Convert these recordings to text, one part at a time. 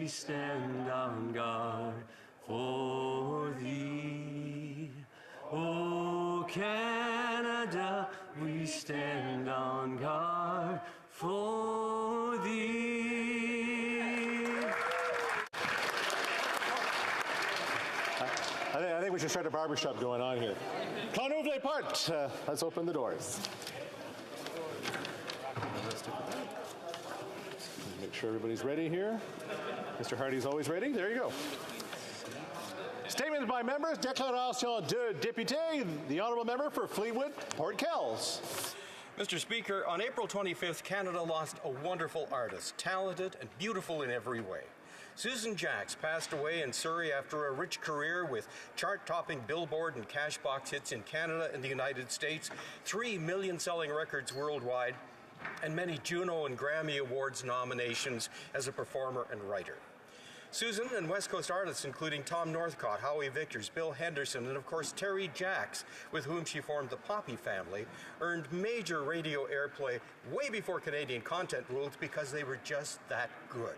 we stand on guard for thee. O Canada, we stand on guard for thee. I think we should start a barbershop going on here. Quand ouvre les portes, let's open the doors. Make sure everybody's ready here. Mr. Hardy's always ready. There you go. Statements by members. Déclaration de député. The honourable member for Fleetwood, Port Kells. Mr. Speaker, on April 25th, Canada lost a wonderful artist, talented and beautiful in every way. Susan Jacks passed away in Surrey after a rich career with chart-topping Billboard and Cashbox hits in Canada and the United States, 3 million-selling records worldwide, and many Juno and Grammy Awards nominations as a performer and writer. Susan and West Coast artists including Tom Northcott, Howie Victors, Bill Henderson, and of course Terry Jacks, with whom she formed the Poppy family, earned major radio airplay way before Canadian content rules because they were just that good.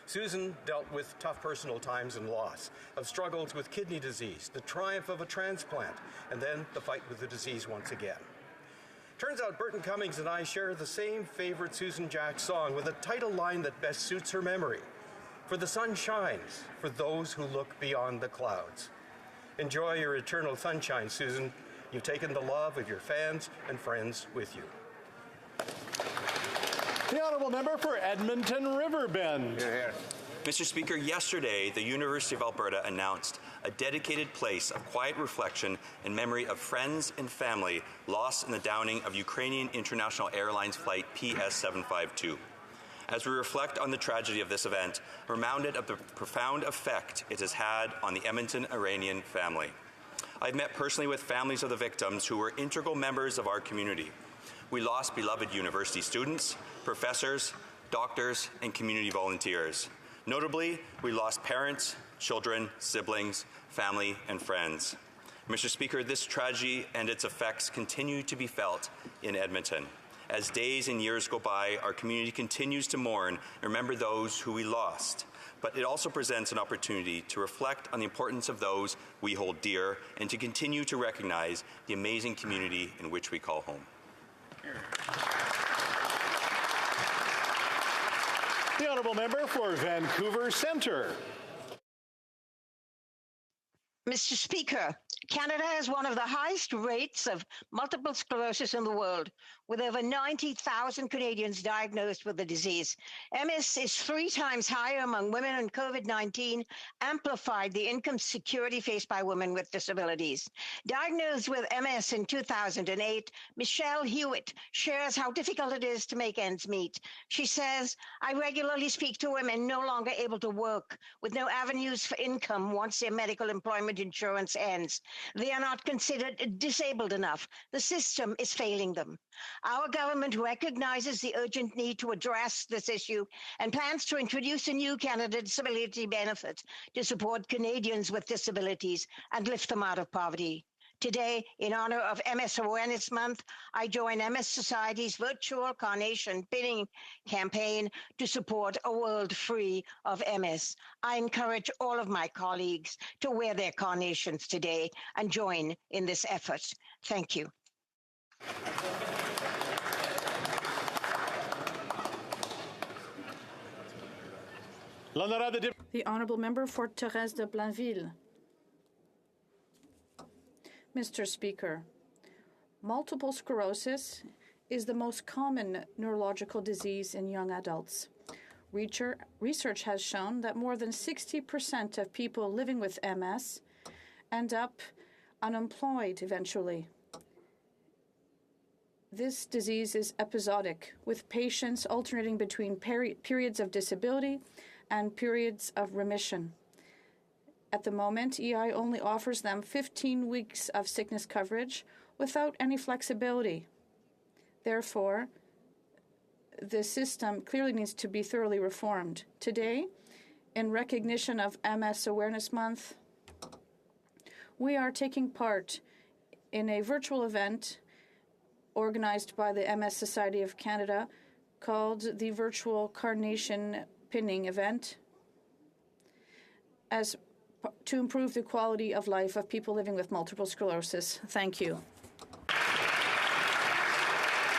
Susan dealt with tough personal times and loss, of struggles with kidney disease, the triumph of a transplant, and then the fight with the disease once again. Turns out Burton Cummings and I share the same favorite Susan Jacks song with a title line that best suits her memory. For the sun shines for those who look beyond the clouds. Enjoy your eternal sunshine, Susan. You've taken the love of your fans and friends with you. The honourable member for Edmonton Riverbend. Here. Mr. Speaker, yesterday the University of Alberta announced a dedicated place of quiet reflection in memory of friends and family lost in the downing of Ukrainian International Airlines flight PS752. As we reflect on the tragedy of this event, we're reminded of the profound effect it has had on the Edmonton Iranian family. I've met personally with families of the victims who were integral members of our community. We lost beloved university students, professors, doctors, and community volunteers. Notably, we lost parents, children, siblings, family, and friends. Mr. Speaker, this tragedy and its effects continue to be felt in Edmonton. As days and years go by, our community continues to mourn and remember those who we lost. But it also presents an opportunity to reflect on the importance of those we hold dear and to continue to recognize the amazing community in which we call home. The honourable member for Vancouver Centre. Mr. Speaker, Canada has one of the highest rates of multiple sclerosis in the world, with over 90,000 Canadians diagnosed with the disease. MS is 3 times higher among women, and COVID-19 amplified the income security faced by women with disabilities. Diagnosed with MS in 2008, Michelle Hewitt shares how difficult it is to make ends meet. She says, I regularly speak to women no longer able to work, with no avenues for income once their medical employment insurance ends. They are not considered disabled enough. The system is failing them. Our government recognizes the urgent need to address this issue and plans to introduce a new Canada Disability Benefit to support Canadians with disabilities and lift them out of poverty. Today, in honor of MS Awareness Month, I join MS Society's virtual carnation pinning campaign to support a world free of MS. I encourage all of my colleagues to wear their carnations today and join in this effort. Thank you. The honourable member for Thérèse de Blainville. Mr. Speaker, multiple sclerosis is the most common neurological disease in young adults. Research has shown that more than 60% of people living with MS end up unemployed eventually. This disease is episodic, with patients alternating between periods of disability and periods of remission. At the moment, EI only offers them 15 weeks of sickness coverage without any flexibility. Therefore, the system clearly needs to be thoroughly reformed. Today, in recognition of MS Awareness Month, we are taking part in a virtual event organized by the MS Society of Canada called the Virtual Carnation Pinning Event to improve the quality of life of people living with multiple sclerosis. Thank you.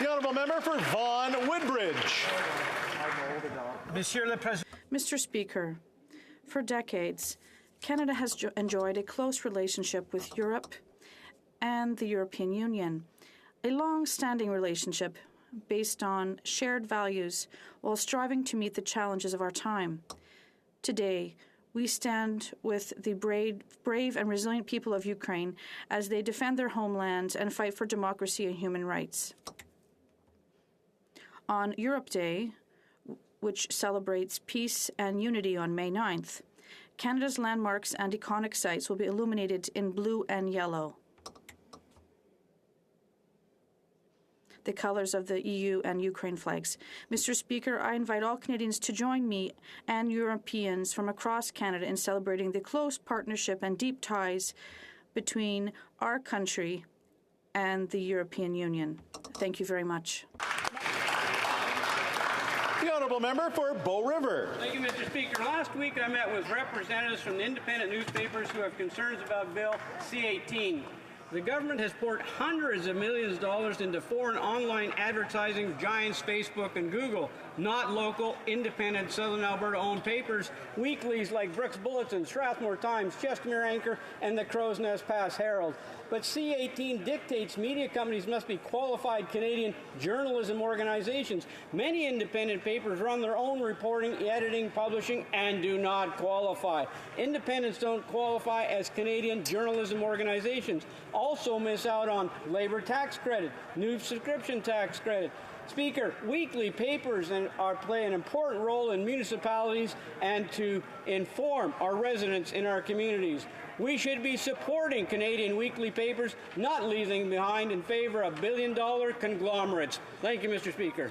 The honourable member for Vaughan Woodbridge. Mr. Speaker, for decades, Canada has enjoyed a close relationship with Europe and the European Union, a long-standing relationship based on shared values while striving to meet the challenges of our time. Today, we stand with the brave and resilient people of Ukraine as they defend their homeland and fight for democracy and human rights. On Europe Day, which celebrates peace and unity on May 9th, Canada's landmarks and iconic sites will be illuminated in blue and yellow, the colors of the EU and Ukraine flags. Mr. Speaker, I invite all Canadians to join me and Europeans from across Canada in celebrating the close partnership and deep ties between our country and the European Union. Thank you very much. The honourable member for Bow River. Thank you, Mr. Speaker. Last week I met with representatives from the independent newspapers who have concerns about Bill C-18. The government has poured hundreds of millions of dollars into foreign online advertising giants Facebook and Google, not local, independent Southern Alberta-owned papers, weeklies like Brooks Bulletin, Strathmore Times, Chestermere Anchor, and the Crow's Nest Pass Herald. But C-18 dictates media companies must be qualified Canadian journalism organizations. Many independent papers run their own reporting, editing, publishing, and do not qualify. Independents don't qualify as Canadian journalism organizations. Also miss out on labor tax credit, news subscription tax credit. Speaker, weekly papers play an important role in municipalities and to inform our residents in our communities. We should be supporting Canadian weekly papers, not leaving behind in favor of billion-dollar conglomerates. Thank you, Mr. Speaker.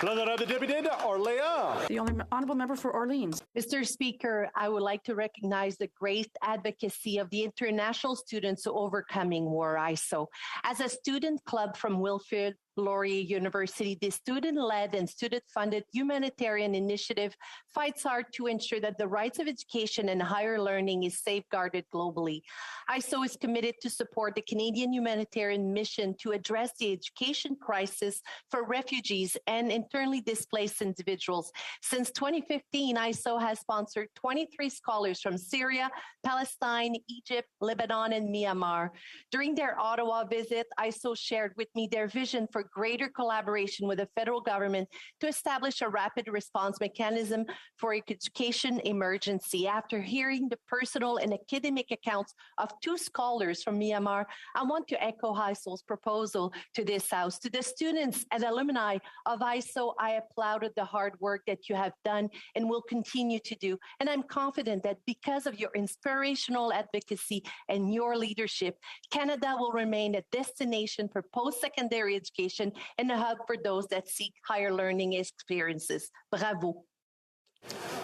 L'honorable député d'Orléans. The honourable member for Orleans. Mr. Speaker, I would like to recognize the great advocacy of the international students overcoming war ISO. As a student club from Wilfrid Laurier University, the student-led and student-funded humanitarian initiative fights hard to ensure that the rights of education and higher learning is safeguarded globally. ISO is committed to support the Canadian humanitarian mission to address the education crisis for refugees and internally displaced individuals. Since 2015, ISO has sponsored 23 scholars from Syria, Palestine, Egypt, Lebanon, and Myanmar. During their Ottawa visit, ISO shared with me their vision for greater collaboration with the federal government to establish a rapid response mechanism for education emergency. After hearing the personal and academic accounts of 2 scholars from Myanmar, I want to echo ISO's proposal to this House. To the students and alumni of ISO, I applauded the hard work that you have done and will continue to do. And I'm confident that because of your inspirational advocacy and your leadership, Canada will remain a destination for post-secondary education and a hub for those that seek higher learning experiences. Bravo.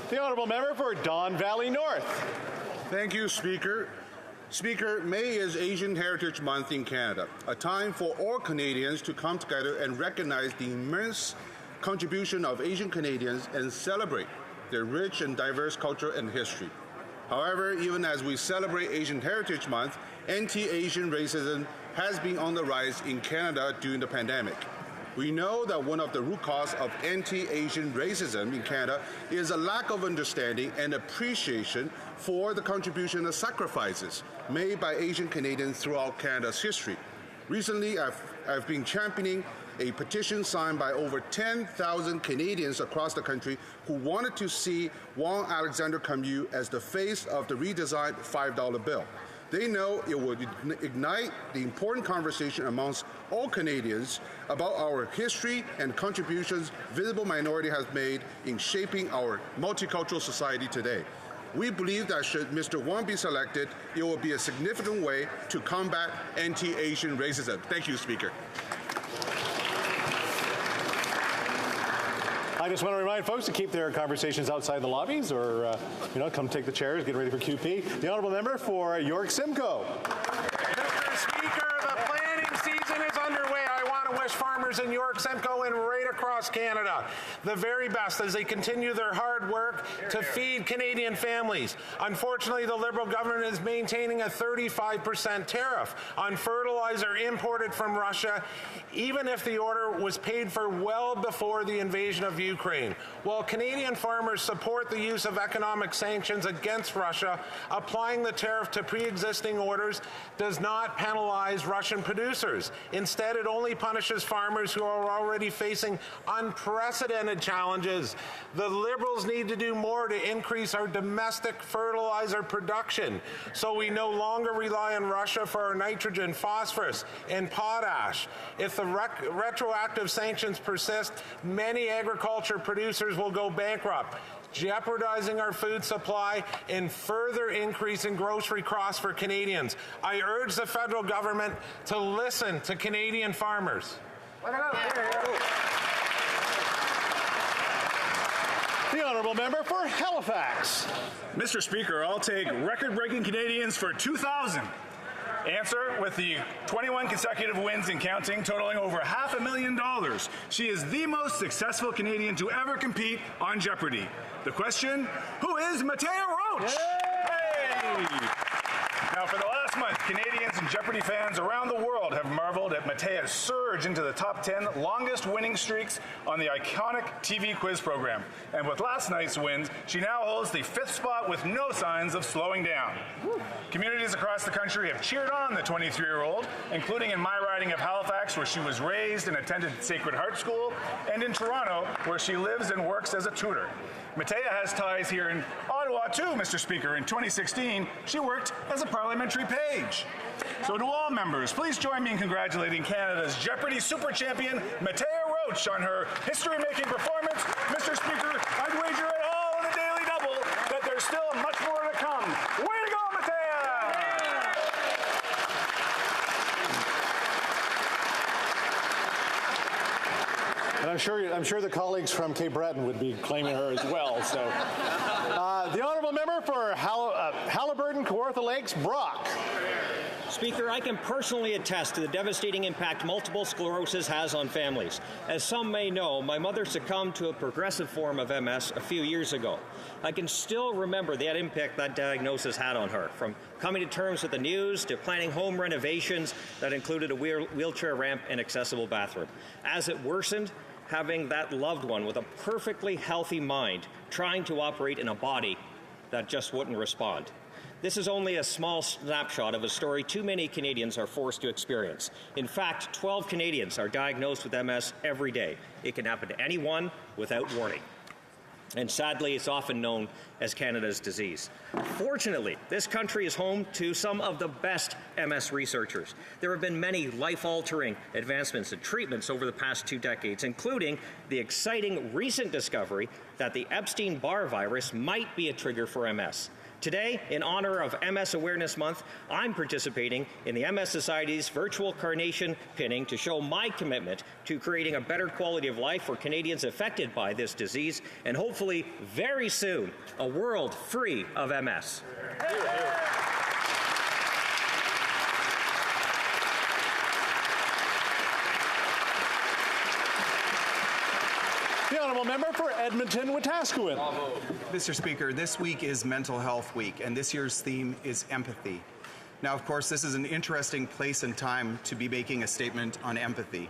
The honourable member for Don Valley North. Thank you, Speaker. Speaker, May is Asian Heritage Month in Canada, a time for all Canadians to come together and recognize the immense contribution of Asian Canadians and celebrate their rich and diverse culture and history. However, even as we celebrate Asian Heritage Month, anti-Asian racism has been on the rise in Canada during the pandemic. We know that one of the root causes of anti-Asian racism in Canada is a lack of understanding and appreciation for the contribution and sacrifices made by Asian Canadians throughout Canada's history. Recently, I've been championing a petition signed by over 10,000 Canadians across the country who wanted to see Wong Alexander Camus as the face of the redesigned $5 bill. They know it would ignite the important conversation amongst all Canadians about our history and contributions visible minority has made in shaping our multicultural society today. We believe that should Mr. Wong be selected, it will be a significant way to combat anti-Asian racism. Thank you, Speaker. I just want to remind folks to keep their conversations outside the lobbies or, come take the chairs, get ready for QP. The honourable member for York Simcoe. Mr. Speaker, the planting season is underway. I want to wish farmers in York Simcoe and right across across Canada the very best as they continue their hard work to feed Canadian families. Unfortunately, the Liberal government is maintaining a 35% tariff on fertilizer imported from Russia, even if the order was paid for well before the invasion of Ukraine. While Canadian farmers support the use of economic sanctions against Russia, applying the tariff to pre-existing orders does not penalize Russian producers. Instead, it only punishes farmers who are already facing unprecedented challenges. The Liberals need to do more to increase our domestic fertilizer production so we no longer rely on Russia for our nitrogen, phosphorus, and potash. If the retroactive sanctions persist, many agriculture producers will go bankrupt, jeopardizing our food supply and further increasing grocery costs for Canadians. I urge the federal government to listen to Canadian farmers. The honourable member for Halifax. Mr. Speaker, I'll take record-breaking Canadians for 2,000. Answer, with the 21 consecutive wins and counting, totaling over $500,000. She is the most successful Canadian to ever compete on Jeopardy! The question, who is Matea Roach? Hey! Now, for the last month, Canadians and Jeopardy fans around the world have marveled at Matea's surge into the top 10 longest winning streaks on the iconic TV quiz program. And with last night's wins, she now holds the 5th spot with no signs of slowing down. Communities across the country have cheered on the 23-year-old, including in my riding of Halifax, where she was raised and attended Sacred Heart School, and in Toronto, where she lives and works as a tutor. Matea has ties here in Ottawa, too, Mr. Speaker. In 2016, she worked as a parliamentary page. So to all members, please join me in congratulating Canada's Jeopardy super champion, Matea Roach, on her history-making performance. Mr. Speaker, I'd wager it all on the Daily Double that there's still much more to come. Way to go, Matea! And I'm sure the colleagues from Cape Breton would be claiming her as well. So, the honourable member for Haliburton, Kawartha Lakes, Brock. Speaker, I can personally attest to the devastating impact multiple sclerosis has on families. As some may know, my mother succumbed to a progressive form of MS a few years ago. I can still remember that impact that diagnosis had on her, from coming to terms with the news to planning home renovations that included a wheelchair ramp and accessible bathroom. As it worsened, having that loved one with a perfectly healthy mind trying to operate in a body that just wouldn't respond. This is only a small snapshot of a story too many Canadians are forced to experience. In fact, 12 Canadians are diagnosed with MS every day. It can happen to anyone without warning. And sadly, it's often known as Canada's disease. Fortunately, this country is home to some of the best MS researchers. There have been many life-altering advancements and treatments over the past 2 decades, including the exciting recent discovery that the Epstein-Barr virus might be a trigger for MS. Today, in honor of MS Awareness Month, I'm participating in the MS Society's virtual carnation pinning to show my commitment to creating a better quality of life for Canadians affected by this disease, and hopefully, very soon, a world free of MS. The honourable member for Edmonton, Wetaskiwin. Mr. Speaker, this week is Mental Health Week, and this year's theme is empathy. Now, of course, this is an interesting place and time to be making a statement on empathy.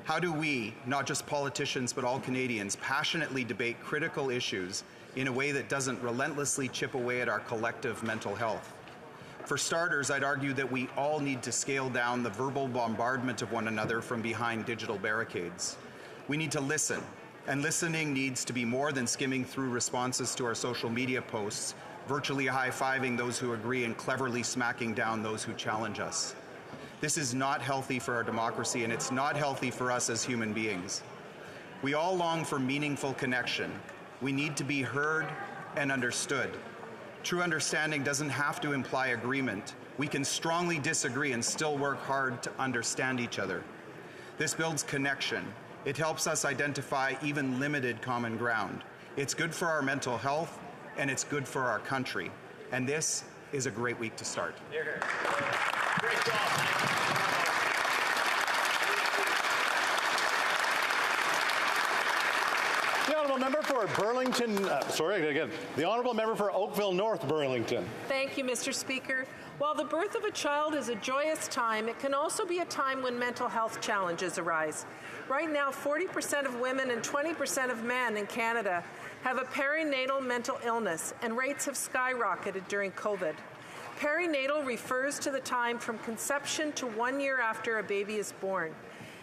How do we, not just politicians, but all Canadians, passionately debate critical issues in a way that doesn't relentlessly chip away at our collective mental health? For starters, I'd argue that we all need to scale down the verbal bombardment of one another from behind digital barricades. We need to listen. And listening needs to be more than skimming through responses to our social media posts, virtually high-fiving those who agree and cleverly smacking down those who challenge us. This is not healthy for our democracy, and it's not healthy for us as human beings. We all long for meaningful connection. We need to be heard and understood. True understanding doesn't have to imply agreement. We can strongly disagree and still work hard to understand each other. This builds connection. It helps us identify even limited common ground. It's good for our mental health, and it's good for our country. And this is a great week to start. Great job. The honourable member for Burlington, the honourable member for Oakville North Burlington. Thank you, Mr. Speaker. While the birth of a child is a joyous time, it can also be a time when mental health challenges arise. Right now, 40% of women and 20% of men in Canada have a perinatal mental illness, and rates have skyrocketed during COVID. Perinatal refers to the time from conception to 1 year after a baby is born.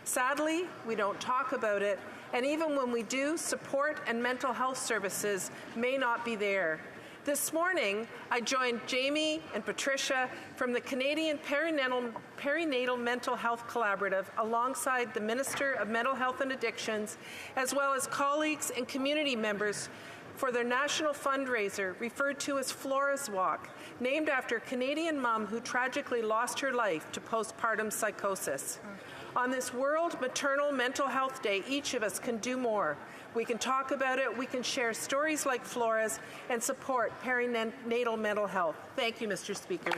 Sadly, we don't talk about it, and even when we do, support and mental health services may not be there. This morning, I joined Jamie and Patricia from the Canadian Perinatal Mental Health Collaborative alongside the Minister of Mental Health and Addictions, as well as colleagues and community members for their national fundraiser referred to as Flora's Walk, named after a Canadian mom who tragically lost her life to postpartum psychosis. On this World Maternal Mental Health Day, each of us can do more. We can talk about it, we can share stories like Flora's, and support perinatal mental health. Thank you, Mr. Speaker.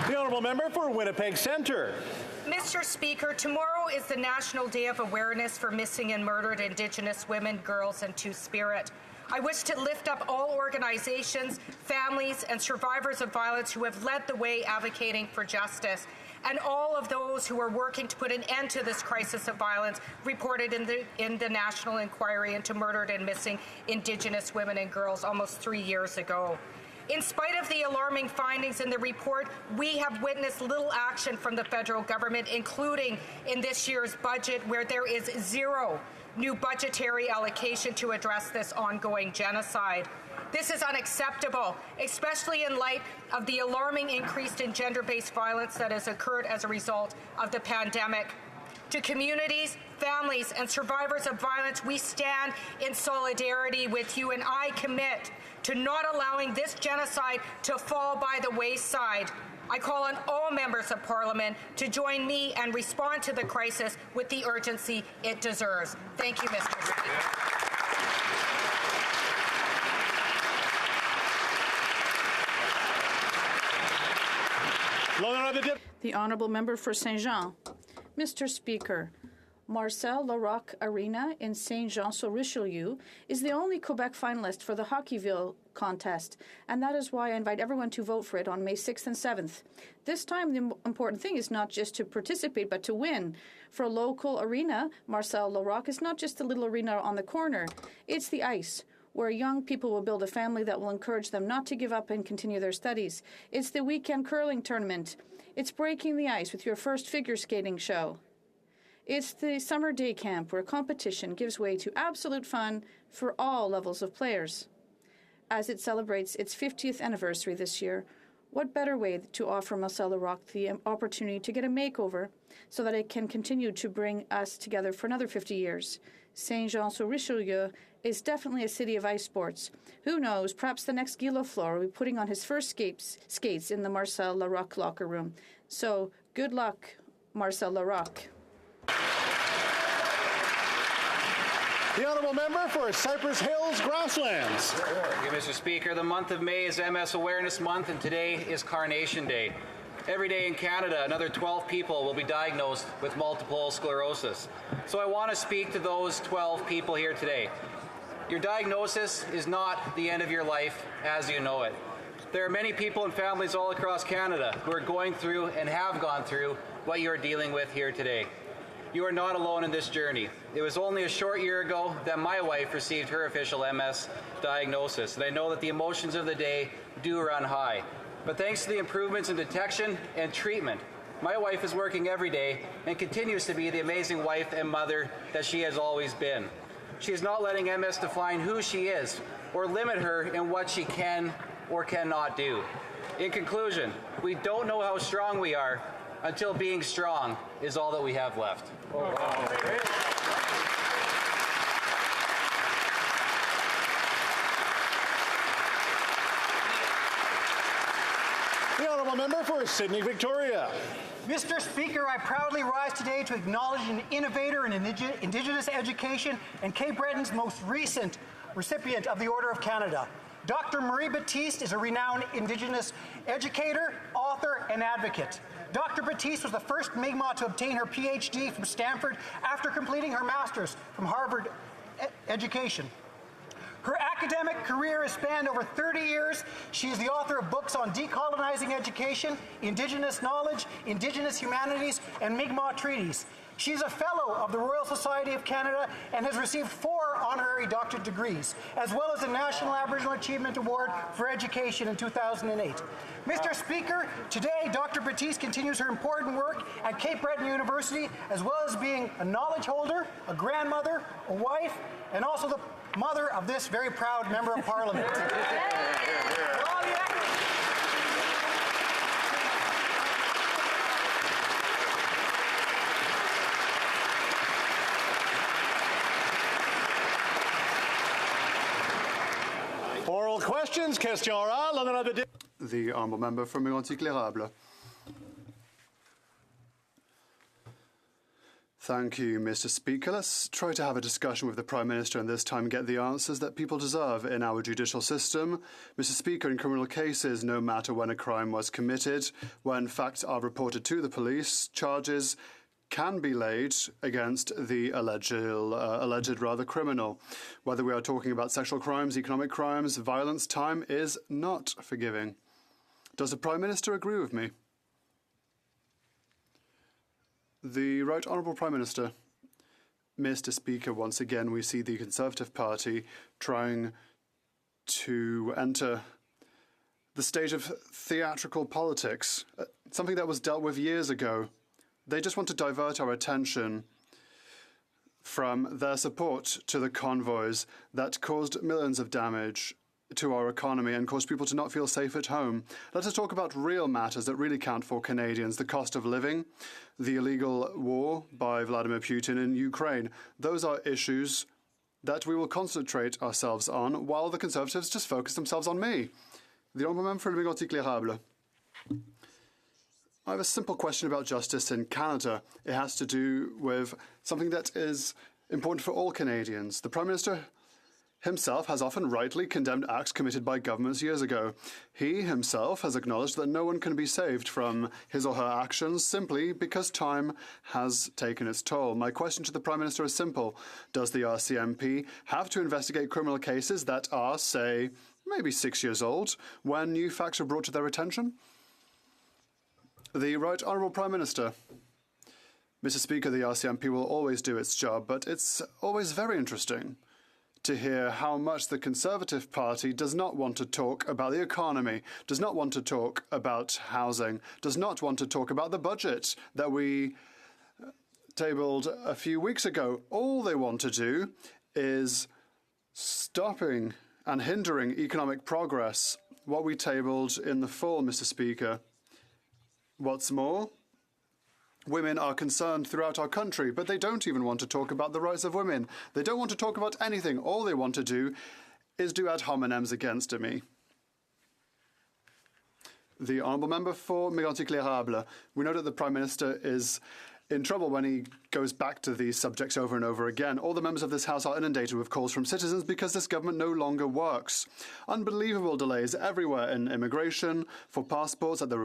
The honourable member for Winnipeg Centre. Mr. Speaker, tomorrow is the National Day of Awareness for Missing and Murdered Indigenous Women, Girls, and Two-Spirit. I wish to lift up all organizations, families, and survivors of violence who have led the way advocating for justice, and all of those who are working to put an end to this crisis of violence reported in the National Inquiry into Murdered and Missing Indigenous Women and Girls almost 3 years ago. In spite of the alarming findings in the report, we have witnessed little action from the federal government, including in this year's budget, where there is zero new budgetary allocation to address this ongoing genocide. This is unacceptable, especially in light of the alarming increase in gender-based violence that has occurred as a result of the pandemic. To communities, families, and survivors of violence, we stand in solidarity with you, and I commit to not allowing this genocide to fall by the wayside. I call on all members of Parliament to join me and respond to the crisis with the urgency it deserves. Thank you, Mr. Speaker. The honourable member for Saint Jean. Mr. Speaker, Marcel Larocque Arena in Saint-Jean-sur-Richelieu is the only Quebec finalist for the Hockeyville contest, and that is why I invite everyone to vote for it on May 6th and 7th. This time, the important thing is not just to participate, but to win. For a local arena, Marcel Larocque is not just a little arena on the corner. It's the ice, where young people will build a family that will encourage them not to give up and continue their studies. It's the weekend curling tournament. It's breaking the ice with your first figure skating show. It's the summer day camp where competition gives way to absolute fun for all levels of players. As it celebrates its 50th anniversary this year, what better way to offer Marcel Larocque the opportunity to get a makeover so that it can continue to bring us together for another 50 years? Saint-Jean-sur-Richelieu is definitely a city of ice sports. Who knows, perhaps the next Guy Lafleur will be putting on his first skates in the Marcel Larocque locker room. So, good luck, Marcel Larocque. The honourable member for Cypress Hills Grasslands. Thank you, Mr. Speaker. The month of May is MS Awareness Month, and today is Carnation Day. Every day in Canada, another 12 people will be diagnosed with multiple sclerosis. So I want to speak to those 12 people here today. Your diagnosis is not the end of your life as you know it. There are many people and families all across Canada who are going through and have gone through what you are dealing with here today. You are not alone in this journey. It was only a short year ago that my wife received her official MS diagnosis, and I know that the emotions of the day do run high. But thanks to the improvements in detection and treatment, my wife is working every day and continues to be the amazing wife and mother that she has always been. She is not letting MS define who she is or limit her in what she can or cannot do. In conclusion, we don't know how strong we are until being strong is all that we have left. The honourable member for Sydney Victoria. Mr. Speaker, I proudly rise today to acknowledge an innovator in Indigenous education and Cape Breton's most recent recipient of the Order of Canada. Dr. Marie Baptiste is a renowned Indigenous educator, author, and advocate. Dr. Batiste was the first Mi'kmaq to obtain her PhD from Stanford after completing her master's from Harvard education. Her academic career has spanned over 30 years. She is the author of books on decolonizing education, Indigenous knowledge, Indigenous humanities, and Mi'kmaq treaties. She is a fellow of the Royal Society of Canada and has received 4 honorary doctorate degrees, as well as the National Aboriginal Achievement Award for Education in 2008. Mr. Speaker, today Dr. Batiste continues her important work at Cape Breton University, as well as being a knowledge holder, a grandmother, a wife, and also the mother of this very proud Member of Parliament. Oral questions, question orale, l'honorable député. The honourable member from Mégantic-l'Érable. Thank you, Mr. Speaker. Let's try to have a discussion with the Prime Minister and this time get the answers that people deserve in our judicial system. Mr. Speaker, in criminal cases, no matter when a crime was committed, when facts are reported to the police, charges can be laid against the alleged criminal. Whether we are talking about sexual crimes, economic crimes, violence, time is not forgiving. Does the Prime Minister agree with me? The Right Honourable Prime Minister. Mr. Speaker, once again we see the Conservative Party trying to enter the stage of theatrical politics, something that was dealt with years ago. They just want to divert our attention from their support to the convoys that caused millions of damage to our economy and caused people to not feel safe at home. Let us talk about real matters that really count for Canadians: the cost of living, the illegal war by Vladimir Putin in Ukraine. Those are issues that we will concentrate ourselves on while the Conservatives just focus themselves on me. The Honourable Member for Mégantic-l'Érable. I have a simple question about justice in Canada. It has to do with something that is important for all Canadians. The Prime Minister himself has often rightly condemned acts committed by governments years ago. He himself has acknowledged that no one can be saved from his or her actions simply because time has taken its toll. My question to the Prime Minister is simple. Does the RCMP have to investigate criminal cases that are, say, maybe 6 years old when new facts are brought to their attention? The Right Honourable Prime Minister. Mr. Speaker, the RCMP will always do its job, but it's always very interesting to hear how much the Conservative Party does not want to talk about the economy, does not want to talk about housing, does not want to talk about the budget that we tabled a few weeks ago. All they want to do is stopping and hindering economic progress, what we tabled in the fall, Mr. Speaker. What's more, women are concerned throughout our country, but they don't even want to talk about the rights of women. They don't want to talk about anything. All they want to do is do ad hominems against me. The Honourable Member for Mégantic-l'Érable. We know that the Prime Minister is in trouble when he goes back to these subjects over and over again. All the members of this House are inundated with calls from citizens because this government no longer works. Unbelievable delays everywhere in immigration, for passports, at the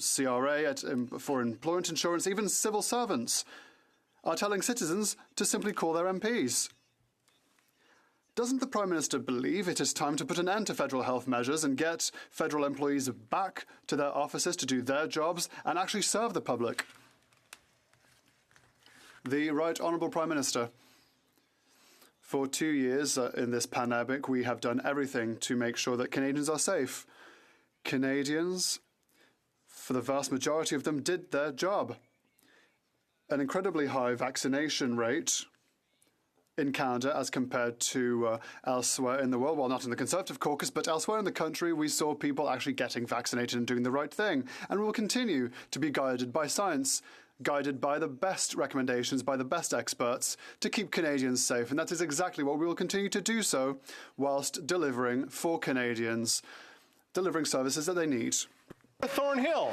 CRA, for employment insurance. Even civil servants are telling citizens to simply call their MPs. Doesn't the Prime Minister believe it is time to put an end to federal health measures and get federal employees back to their offices to do their jobs and actually serve the public? The Right Honourable Prime Minister. For 2 years in this pandemic, we have done everything to make sure that Canadians are safe. Canadians, for the vast majority of them, did their job. An incredibly high vaccination rate in Canada as compared to elsewhere in the world. Well, not in the Conservative caucus, but elsewhere in the country, we saw people actually getting vaccinated and doing the right thing. And we will continue to be guided by science, guided by the best recommendations, by the best experts, to keep Canadians safe. And that is exactly what we will continue to do so, whilst delivering for Canadians, delivering services that they need. Thornhill.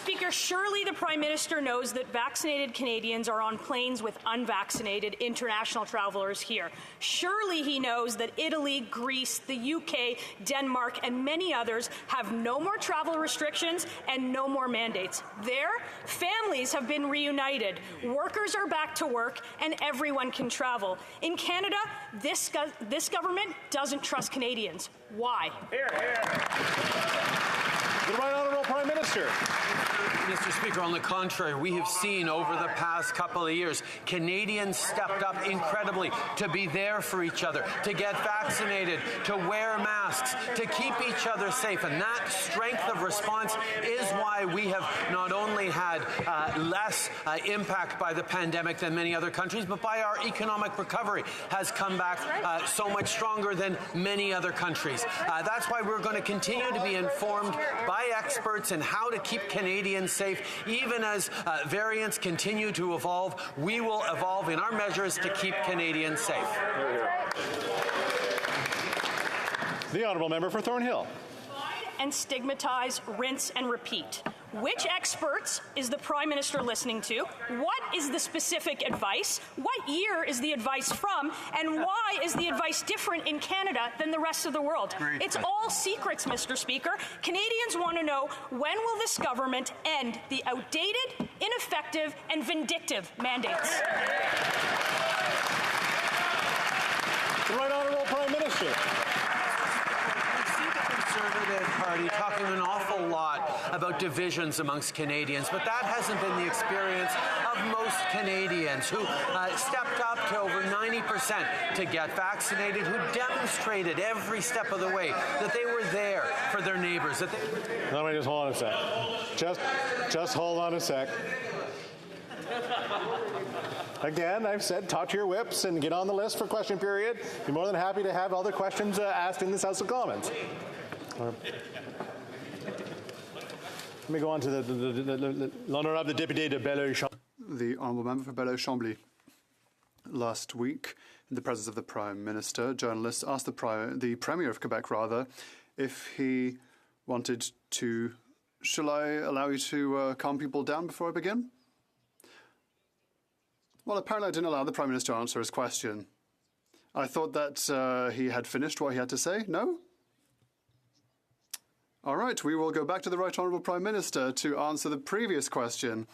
Speaker, surely the Prime Minister knows that vaccinated Canadians are on planes with unvaccinated international travelers here. Surely he knows that Italy, Greece, the UK, Denmark, and many others have no more travel restrictions and no more mandates. There, families have been reunited, workers are back to work, and everyone can travel. In Canada, this government doesn't trust Canadians. Why? Here, here. The Right Honourable Prime Minister. Mr. Speaker, on the contrary, we have seen over the past couple of years, Canadians stepped up incredibly to be there for each other, to get vaccinated, to wear masks, to keep each other safe. And that strength of response is why we have not only had less impact by the pandemic than many other countries, but by our economic recovery has come back so much stronger than many other countries. That's why we're going to continue to be informed by experts in how to keep Canadians safe. Even as variants continue to evolve, we will evolve in our measures to keep Canadians safe. The Honourable Member for Thornhill. And stigmatize, rinse, and repeat. Which experts is the Prime Minister listening to? What is the specific advice? What year is the advice from? And why is the advice different in Canada than the rest of the world? It's all secrets, Mr. Speaker. Canadians want to know, when will this government end the outdated, ineffective, and vindictive mandates? The Right Honourable Prime Minister. Conservative Party talking an awful lot about divisions amongst Canadians, but that hasn't been the experience of most Canadians who stepped up to over 90% to get vaccinated, who demonstrated every step of the way that they were there for their neighbours. Let me just hold on a sec. Just hold on a sec. Again, I've said, talk to your whips and get on the list for question period. Be more than happy to have other questions asked in this House of Commons. Let me go on to l'honorable député de Belleuil-Chambly. The Honourable Member for Belleuil-Chambly. Last week, in the presence of the Prime Minister, journalists asked the Premier of Quebec, if he wanted to... Shall I allow you to calm people down before I begin? Well, apparently I didn't allow the Prime Minister to answer his question. I thought that he had finished what he had to say. No? All right, we will go back to the Right Honourable Prime Minister to answer the previous question.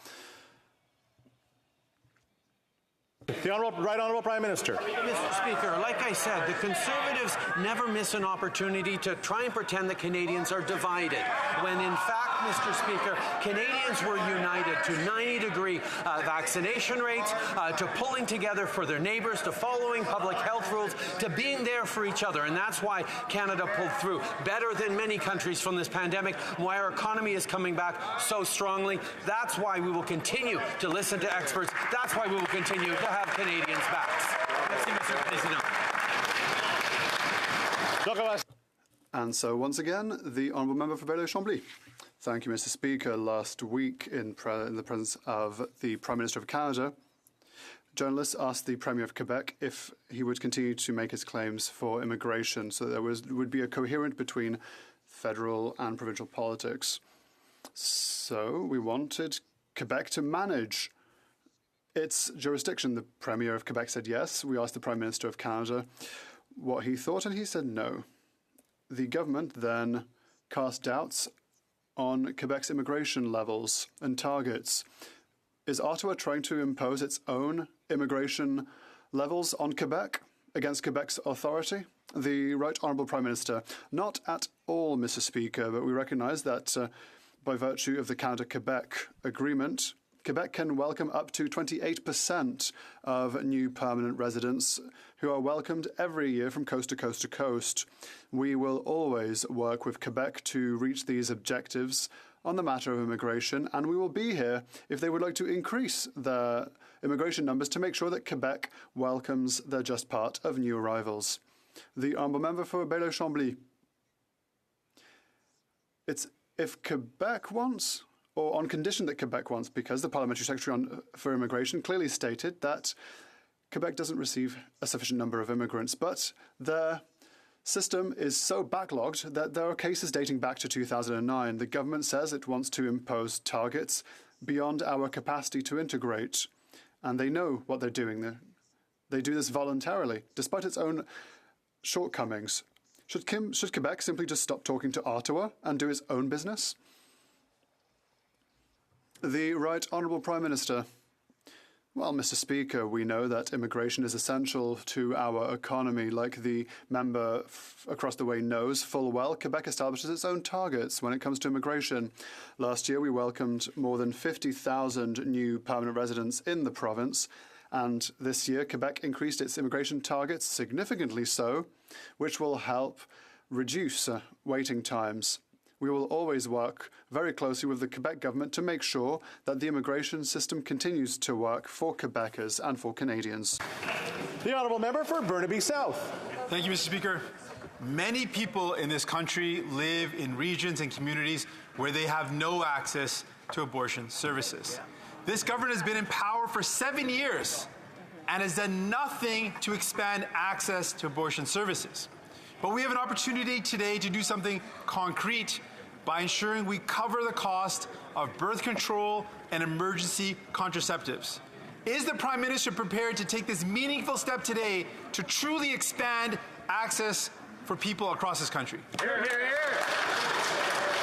The Right Honourable Prime Minister. Mr. Speaker, like I said, the Conservatives never miss an opportunity to try and pretend that Canadians are divided, when in fact, Mr. Speaker, Canadians were united to 90-degree vaccination rates, to pulling together for their neighbours, to following public health rules, to being there for each other. And that's why Canada pulled through better than many countries from this pandemic, why our economy is coming back so strongly. That's why we will continue to listen to experts. That's why we will continue to have Canadians' backs. Merci, Mr. Président. And so, once again, the Honourable Member for Belleuil-Chambly. Thank you, Mr. Speaker. Last week, in the presence of the Prime Minister of Canada, journalists asked the Premier of Quebec if he would continue to make his claims for immigration so that there would be a coherence between federal and provincial politics. So, we wanted Quebec to manage its jurisdiction. The Premier of Quebec said yes. We asked the Prime Minister of Canada what he thought, and he said no. The government then cast doubts on Quebec's immigration levels and targets. Is Ottawa trying to impose its own immigration levels on Quebec against Quebec's authority? The Right Honourable Prime Minister. Not at all, Mr. Speaker, but we recognise that by virtue of the Canada-Quebec agreement, Quebec can welcome up to 28% of new permanent residents who are welcomed every year from coast to coast to coast. We will always work with Quebec to reach these objectives on the matter of immigration, and we will be here if they would like to increase their immigration numbers to make sure that Quebec welcomes their just part of new arrivals. The Honourable Member for Belleuil-Chambly. It's if Quebec wants, or on condition that Quebec wants, because the Parliamentary Secretary for Immigration clearly stated that Quebec doesn't receive a sufficient number of immigrants, but their system is so backlogged that there are cases dating back to 2009. The government says it wants to impose targets beyond our capacity to integrate, and they know what they're doing. They do this voluntarily, despite its own shortcomings. Should Quebec simply just stop talking to Ottawa and do its own business? The Right Honourable Prime Minister. Well, Mr. Speaker, we know that immigration is essential to our economy. Like the member across the way knows full well, Quebec establishes its own targets when it comes to immigration. Last year, we welcomed more than 50,000 new permanent residents in the province. And this year, Quebec increased its immigration targets significantly so, which will help reduce waiting times. We will always work very closely with the Quebec government to make sure that the immigration system continues to work for Quebecers and for Canadians. The honourable member for Burnaby South. Thank you, Mr. Speaker. Many people in this country live in regions and communities where they have no access to abortion services. This government has been in power for 7 years and has done nothing to expand access to abortion services. But we have an opportunity today to do something concrete by ensuring we cover the cost of birth control and emergency contraceptives. Is the Prime Minister prepared to take this meaningful step today to truly expand access for people across this country? Hear, hear, hear.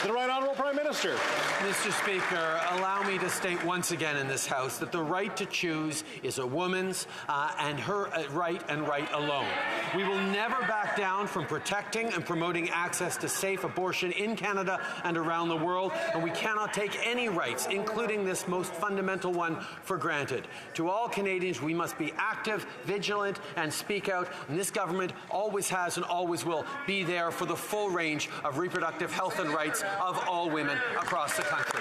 The Right Honourable Prime Minister. Mr. Speaker, allow me to state once again in this House that the right to choose is a woman's and her right and right alone. We will never back down from protecting and promoting access to safe abortion in Canada and around the world, and we cannot take any rights, including this most fundamental one, for granted. To all Canadians, we must be active, vigilant, and speak out, and this government always has and always will be there for the full range of reproductive health and rights of all women across the country.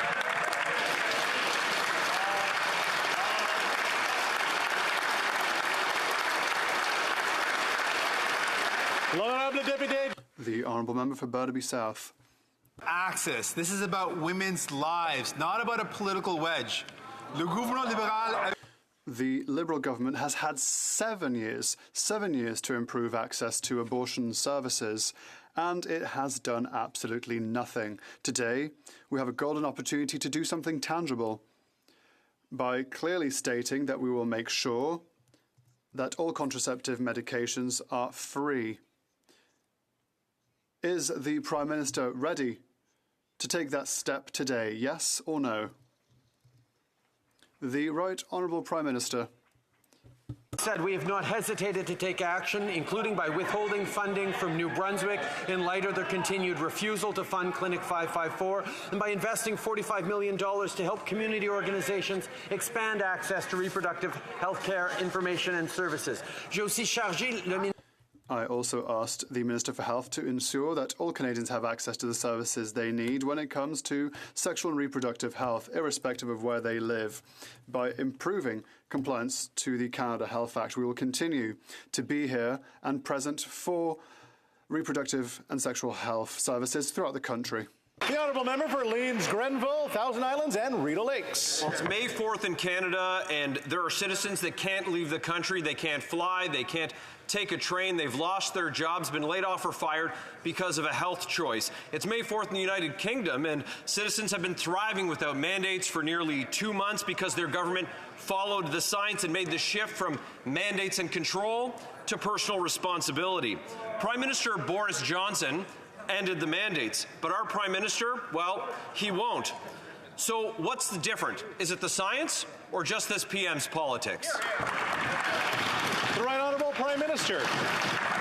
The honourable member for Burnaby South. Access. This is about women's lives, not about a political wedge. Le gouvernement libéral. The Liberal government has had 7 years to improve access to abortion services, and it has done absolutely nothing. Today, we have a golden opportunity to do something tangible by clearly stating that we will make sure that all contraceptive medications are free. Is the Prime Minister ready to take that step today, yes or no? The Right Honourable Prime Minister. Said we have not hesitated to take action, including by withholding funding from New Brunswick in light of their continued refusal to fund Clinic 554, and by investing $45 million to help community organizations expand access to reproductive health care information and services. J'ai aussi chargé le I also asked the Minister for Health to ensure that all Canadians have access to the services they need when it comes to sexual and reproductive health, irrespective of where they live. By improving compliance to the Canada Health Act, we will continue to be here and present for reproductive and sexual health services throughout the country. The honourable member for Leeds, Grenville, Thousand Islands and Rideau Lakes. Well, it's May 4th in Canada, and there are citizens that can't leave the country. They can't fly. They can't take a train. They've lost their jobs, been laid off or fired because of a health choice. It's May 4th in the United Kingdom, and citizens have been thriving without mandates for nearly 2 months because their government followed the science and made the shift from mandates and control to personal responsibility. Prime Minister Boris Johnson ended the mandates, but our Prime Minister, well, he won't. So what's the difference? Is it the science or just this PM's politics? The Right Honourable Prime Minister.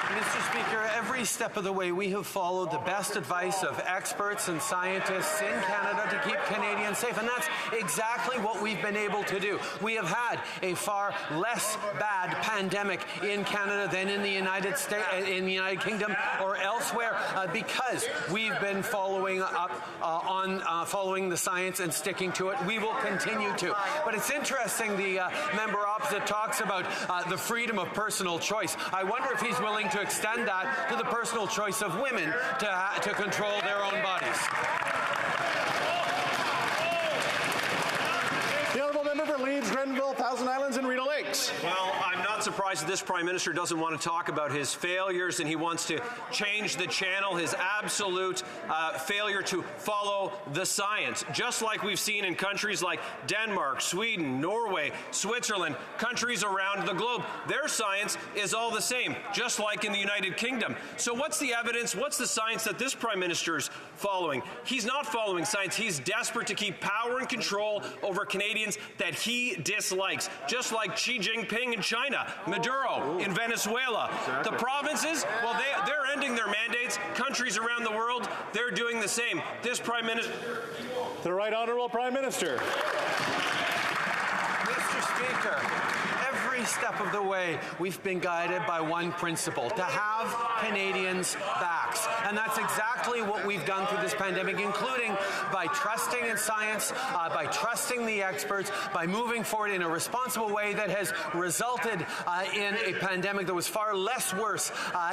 Mr. Speaker, every step of the way we have followed the best advice of experts and scientists in Canada to keep Canadians safe, and that's exactly what we've been able to do. We have had a far less bad pandemic in Canada than in the United States, in the United Kingdom or elsewhere, because we've been following up following the science and sticking to it. We will continue to. But it's interesting, the member opposite talks about the freedom of personal choice. I wonder if he's willing to extend that to the personal choice of women to control their own bodies. The honourable member for Leeds, Grenville, Thousand Islands, and Reno Lakes. Well, I'm not surprised that this Prime Minister doesn't want to talk about his failures, and he wants to change the channel, his absolute failure to follow the science. Just like we've seen in countries like Denmark, Sweden, Norway, Switzerland, countries around the globe. Their science is all the same, just like in the United Kingdom. So what's the evidence? What's the science that this Prime Minister's following? He's not following science. He's desperate to keep power and control over Canadians that he dislikes, just like Xi Jinping in China, Maduro in Venezuela. The provinces, well, they're ending their mandates. Countries around the world, they're doing the same. This Prime Minister... The Right Honourable Prime Minister. Mr. Speaker, every step of the way, we've been guided by one principle, to have Canadians' backs. And that's exactly what we've done through this pandemic, including by trusting in science, by trusting the experts, by moving forward in a responsible way that has resulted in a pandemic that was far less worse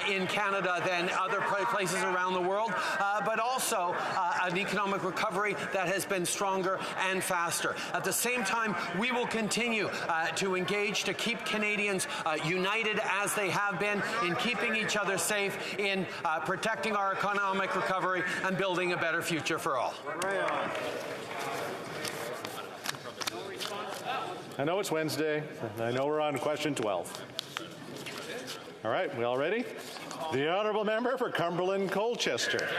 in Canada than other places around the world, but also an economic recovery that has been stronger and faster. At the same time, we will continue to engage to keep Canadians united as they have been in keeping each other safe, in protecting our economic recovery and building a better future for all. I know it's Wednesday, and I know we're on question 12. All right, we all ready? The Honourable Member for Cumberland Colchester.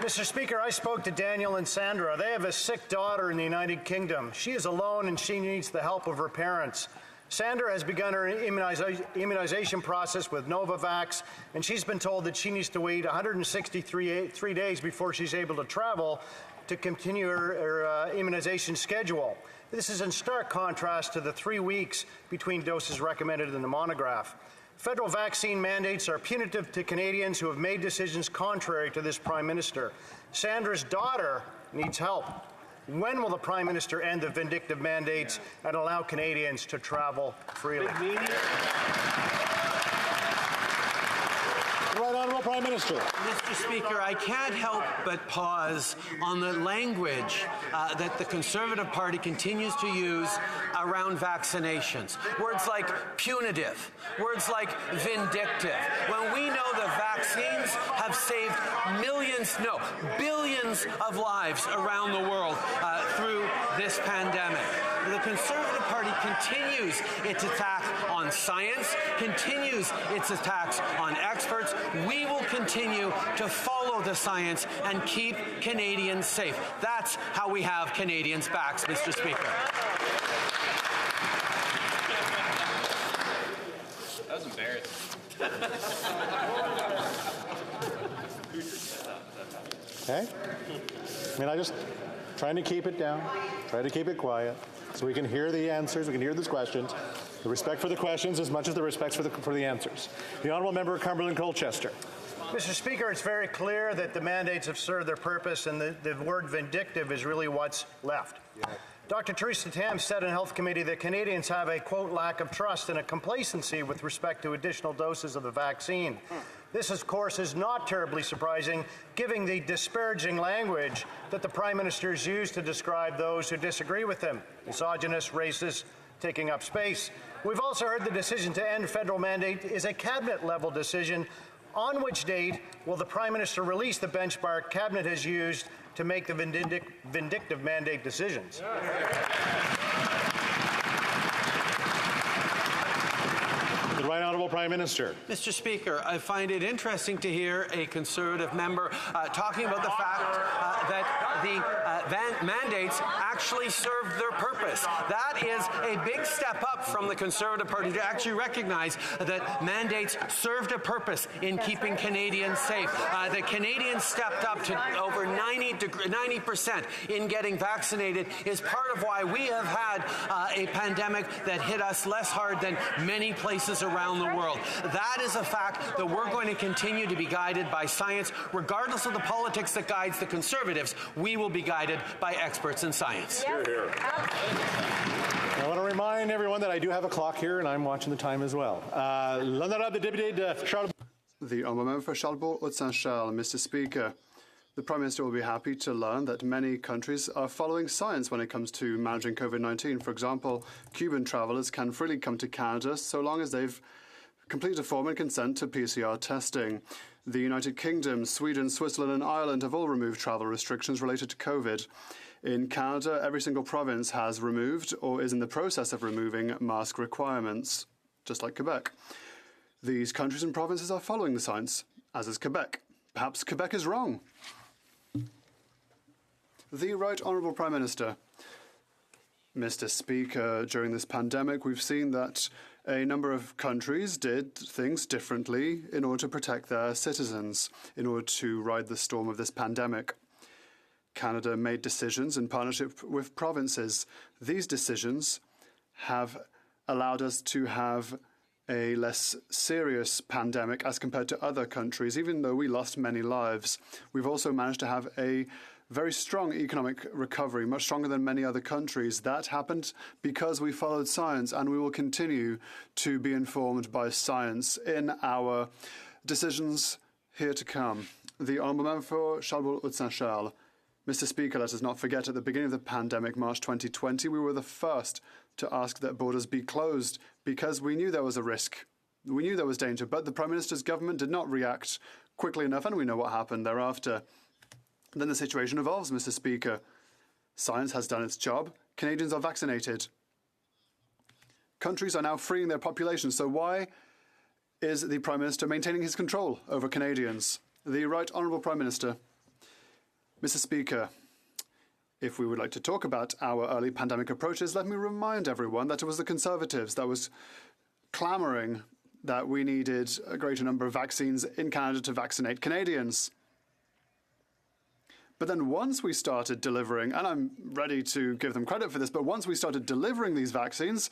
Mr. Speaker, I spoke to Daniel and Sandra. They have a sick daughter in the United Kingdom. She is alone and she needs the help of her parents. Sandra has begun her immunization process with Novavax, and she's been told that she needs to wait 163 days before she's able to travel to continue her immunization schedule. This is in stark contrast to the 3 weeks between doses recommended in the monograph. Federal vaccine mandates are punitive to Canadians who have made decisions contrary to this Prime Minister. Sandra's daughter needs help. When will the Prime Minister end the vindictive mandates and allow Canadians to travel freely? The Right Honourable Prime Minister. Mr. Speaker, I can't help but pause on the language that the Conservative Party continues to use around vaccinations. Words like punitive, words like vindictive. When we know the vaccines have saved billions of lives around the world through this pandemic. The Conservative Party continues its attack on science, continues its attacks on experts. We will continue to follow the science and keep Canadians safe. That's how we have Canadians' backs, Mr. Speaker. That was embarrassing. Okay? I mean, I just trying to keep it down, try to keep it quiet, so we can hear the answers, we can hear these questions. The respect for the questions as much as the respect for the answers. The Honourable Member of Cumberland Colchester. Mr. Speaker, it's very clear that the mandates have served their purpose and the word vindictive is really what's left. Yeah. Dr. Theresa Tam said in Health Committee that Canadians have a, quote, lack of trust and a complacency with respect to additional doses of the vaccine. This, of course, is not terribly surprising, given the disparaging language that the Prime Minister has used to describe those who disagree with him. Misogynist, racist, taking up space. We've also heard the decision to end federal mandate is a cabinet-level decision. On which date will the Prime Minister release the benchmark Cabinet has used to make the vindictive mandate decisions? The Right Honourable Prime Minister. Mr. Speaker, I find it interesting to hear a Conservative member talking about the fact that the mandates actually served their purpose. That is a big step up from the Conservative Party to actually recognize that mandates served a purpose in keeping Canadians safe. The Canadians stepped up to over 90% in getting vaccinated is part of why we have had a pandemic that hit us less hard than many places around the world. That is a fact that we're going to continue to be guided by science. Regardless of the politics that guides the Conservatives, we will be guided by experts in science. Hear, hear. I want to remind everyone that I do have a clock here and I'm watching the time as well. The Honourable Member for Charlebourg, Saint Charles, Mr. Speaker. The Prime Minister will be happy to learn that many countries are following science when it comes to managing COVID-19. For example, Cuban travellers can freely come to Canada so long as they've completed a form and consent to PCR testing. The United Kingdom, Sweden, Switzerland and Ireland have all removed travel restrictions related to COVID. In Canada, every single province has removed or is in the process of removing mask requirements, just like Quebec. These countries and provinces are following the science, as is Quebec. Perhaps Quebec is wrong. The Right Honourable Prime Minister. Mr. Speaker, during this pandemic, we've seen that a number of countries did things differently in order to protect their citizens, in order to ride the storm of this pandemic. Canada made decisions in partnership with provinces. These decisions have allowed us to have a less serious pandemic as compared to other countries, even though we lost many lives. We've also managed to have a very strong economic recovery, much stronger than many other countries. That happened because we followed science, and we will continue to be informed by science in our decisions here to come. The Honourable Member for Charlebourg-Haute-Saint-Charles. Mr. Speaker, let us not forget at the beginning of the pandemic, March 2020, we were the first to ask that borders be closed because we knew there was a risk. We knew there was danger, but the Prime Minister's government did not react quickly enough, and we know what happened thereafter. Then the situation evolves, Mr. Speaker. Science has done its job. Canadians are vaccinated. Countries are now freeing their populations, so why is the Prime Minister maintaining his control over Canadians? The Right Honourable Prime Minister. Mr. Speaker, if we would like to talk about our early pandemic approaches, let me remind everyone that it was the Conservatives that was clamouring that we needed a greater number of vaccines in Canada to vaccinate Canadians. But then once we started delivering, and I'm ready to give them credit for this, but once we started delivering these vaccines,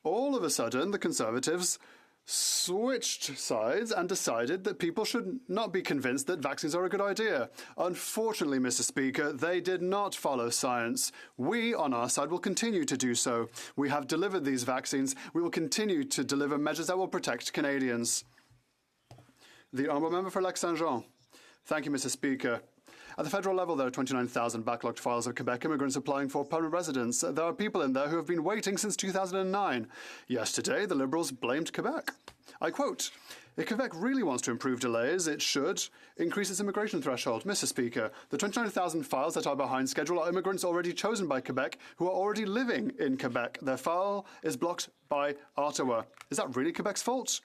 all of a sudden the Conservatives switched sides and decided that people should not be convinced that vaccines are a good idea. Unfortunately, Mr. Speaker, they did not follow science. We, on our side, will continue to do so. We have delivered these vaccines. We will continue to deliver measures that will protect Canadians. The Honourable Member for Lac-Saint-Jean. Thank you, Mr. Speaker. At the federal level, there are 29,000 backlogged files of Quebec immigrants applying for permanent residence. There are people in there who have been waiting since 2009. Yesterday, the Liberals blamed Quebec. I quote, "If Quebec really wants to improve delays, it should increase its immigration threshold." Mr. Speaker, the 29,000 files that are behind schedule are immigrants already chosen by Quebec who are already living in Quebec. Their file is blocked by Ottawa. Is that really Quebec's fault?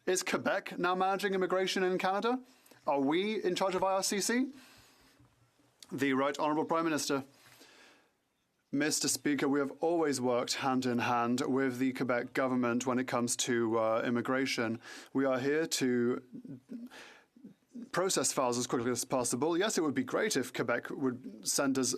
Is Quebec now managing immigration in Canada? Are we in charge of IRCC? The Right Honourable Prime Minister. Mr. Speaker, we have always worked hand in hand with the Quebec government when it comes to immigration. We are here to process files as quickly as possible. Yes, it would be great if Quebec would send us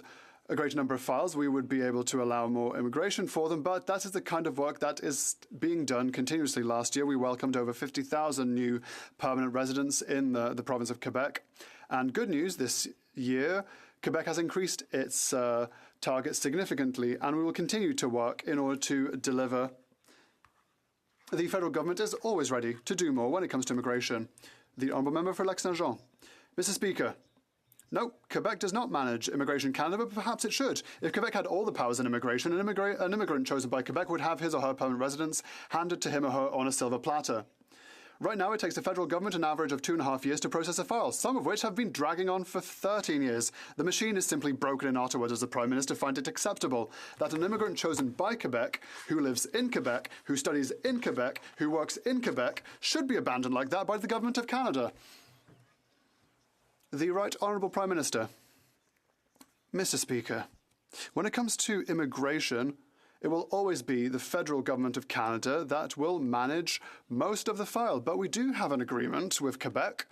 a greater number of files. We would be able to allow more immigration for them, but that is the kind of work that is being done continuously. Last year, we welcomed over 50,000 new permanent residents in the province of Quebec. And good news, this year, Quebec has increased its target significantly, and we will continue to work in order to deliver. The federal government is always ready to do more when it comes to immigration. The Honourable Member for Lac-Saint-Jean. Mr. Speaker, no, Quebec does not manage immigration in Canada, but perhaps it should. If Quebec had all the powers in immigration, an immigrant chosen by Quebec would have his or her permanent residence handed to him or her on a silver platter. Right now, it takes the federal government an average of 2.5 years to process a file, some of which have been dragging on for 13 years. The machine is simply broken in Ottawa. Does the Prime Minister find it acceptable that an immigrant chosen by Quebec, who lives in Quebec, who studies in Quebec, who works in Quebec, should be abandoned like that by the Government of Canada? The Right Honourable Prime Minister. Mr. Speaker, when it comes to immigration, it will always be the federal government of Canada that will manage most of the file. But we do have an agreement with Quebec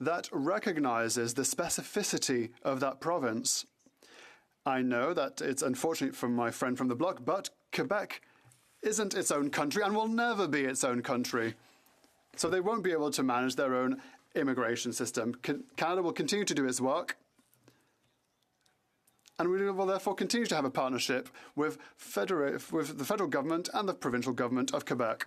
that recognises the specificity of that province. I know that it's unfortunate for my friend from the bloc, but Quebec isn't its own country and will never be its own country. So they won't be able to manage their own immigration system. Canada will continue to do its work. And we will therefore continue to have a partnership with the federal government and the provincial government of Quebec.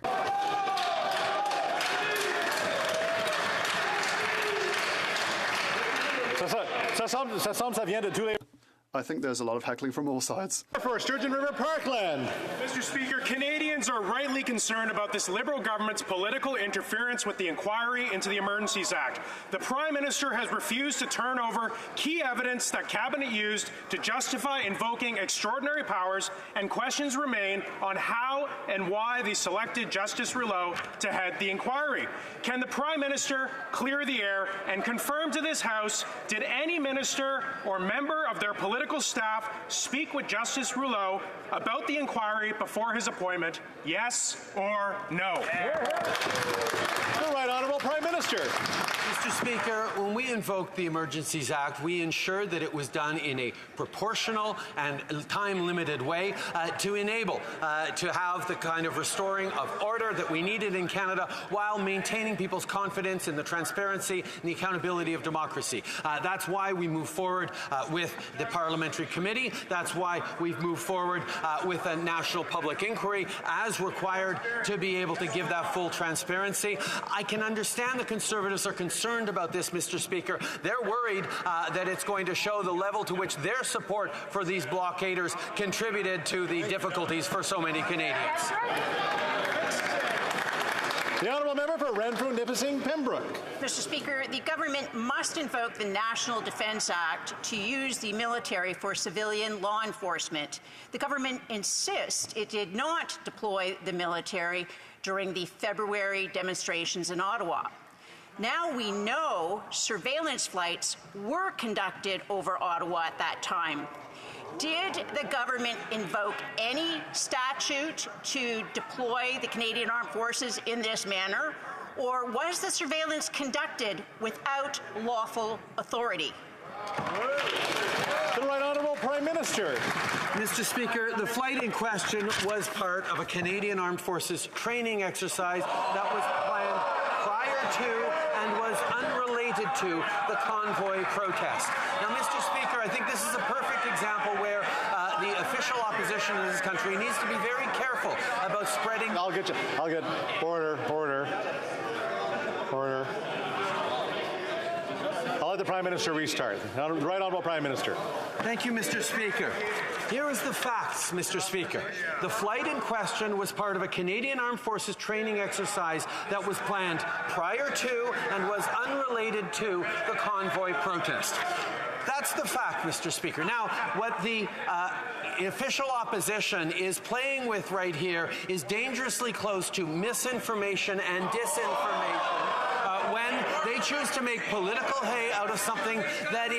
I think there's a lot of heckling from all sides. For Sturgeon River Parkland. Mr. Speaker, Canadians are rightly concerned about this Liberal government's political interference with the inquiry into the Emergencies Act. The Prime Minister has refused to turn over key evidence that Cabinet used to justify invoking extraordinary powers, and questions remain on how and why they selected Justice Rouleau to head the inquiry. Can the Prime Minister clear the air and confirm to this House, did any minister or member of their political staff speak with Justice Rouleau about the inquiry before his appointment? Yes or no? The Right Honourable Prime Minister. Mr. Speaker, when we invoked the Emergencies Act, we ensured that it was done in a proportional and time-limited way to enable to have the kind of restoring of order that we needed in Canada while maintaining people's confidence in the transparency and the accountability of democracy. That's why we move forward with the Parliamentary Committee. That's why we've moved forward with a national public inquiry as required to be able to give that full transparency. I can understand the Conservatives are concerned about this, Mr. Speaker. They're worried that it's going to show the level to which their support for these blockaders contributed to the difficulties for so many Canadians. The Honourable Member for Renfrew, Nipissing, Pembroke. Mr. Speaker, the government must invoke the National Defence Act to use the military for civilian law enforcement. The government insists it did not deploy the military during the February demonstrations in Ottawa. Now we know surveillance flights were conducted over Ottawa at that time. Did the government invoke any statute to deploy the Canadian Armed Forces in this manner, or was the surveillance conducted without lawful authority? The Right Honourable Prime Minister. Mr. Speaker, the flight in question was part of a Canadian Armed Forces training exercise that was planned prior to and was unrelated to the convoy protest. Now, Mr. Speaker, I think this is a perfect example where the official opposition in this country needs to be very careful about spreading... I'll get order. I'll let the Prime Minister restart. Right Honourable Prime Minister. Thank you, Mr. Speaker. Here is the facts, Mr. Speaker. The flight in question was part of a Canadian Armed Forces training exercise that was planned prior to and was unrelated to the convoy protest. That's the fact, Mr. Speaker. Now, what the official opposition is playing with right here is dangerously close to misinformation and disinformation when they choose to make political hay out of something that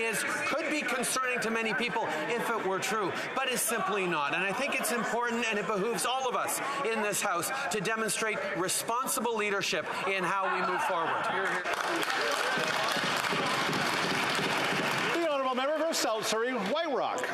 could be concerning to many people if it were true, but is simply not. And I think it's important, and it behooves all of us in this House to demonstrate responsible leadership in how we move forward. The Honourable Member for South Surrey, White Rock.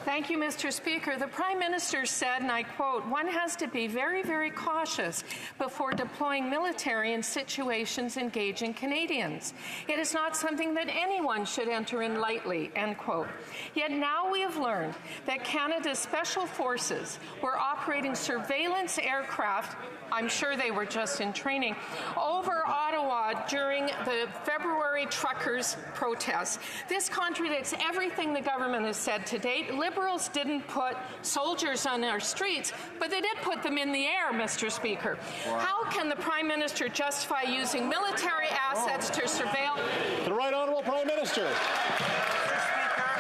Thank you, Mr. Speaker. The Prime Minister said, and I quote, "One has to be very, very cautious before deploying military in situations engaging Canadians. It is not something that anyone should enter in lightly," end quote. Yet now we have learned that Canada's special forces were operating surveillance aircraft, I'm sure they were just in training, over Ottawa during the February truckers' protests. This contradicts everything the government has said to date. Liberals didn't put soldiers on our streets, but they did put them in the air, Mr. Speaker. Wow. How can the Prime Minister justify using military assets to surveil? The Right Honourable Prime Minister. Mr. Speaker,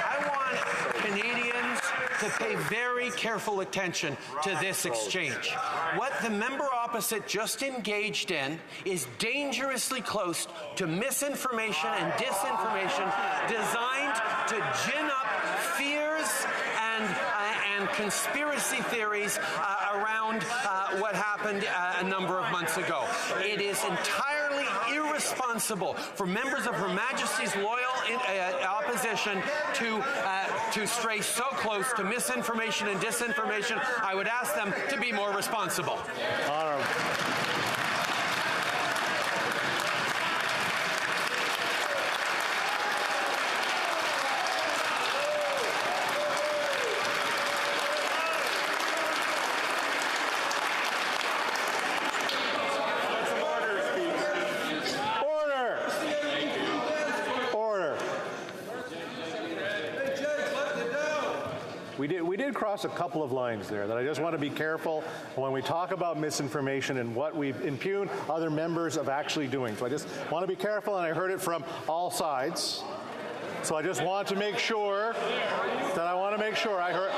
I want Canadians to pay very careful attention to this exchange. What the member opposite just engaged in is dangerously close to misinformation and disinformation designed to gin up fears and conspiracy theories around what happened a number of months ago. It is entirely irresponsible for members of Her Majesty's loyal opposition to stray so close to misinformation and disinformation. I would ask them to be more responsible. Honourable. We did cross a couple of lines there that I just want to be careful when we talk about misinformation and what we impugn other members of actually doing. So I just want to be careful, and I heard it from all sides. So I just want to make sure that I heard.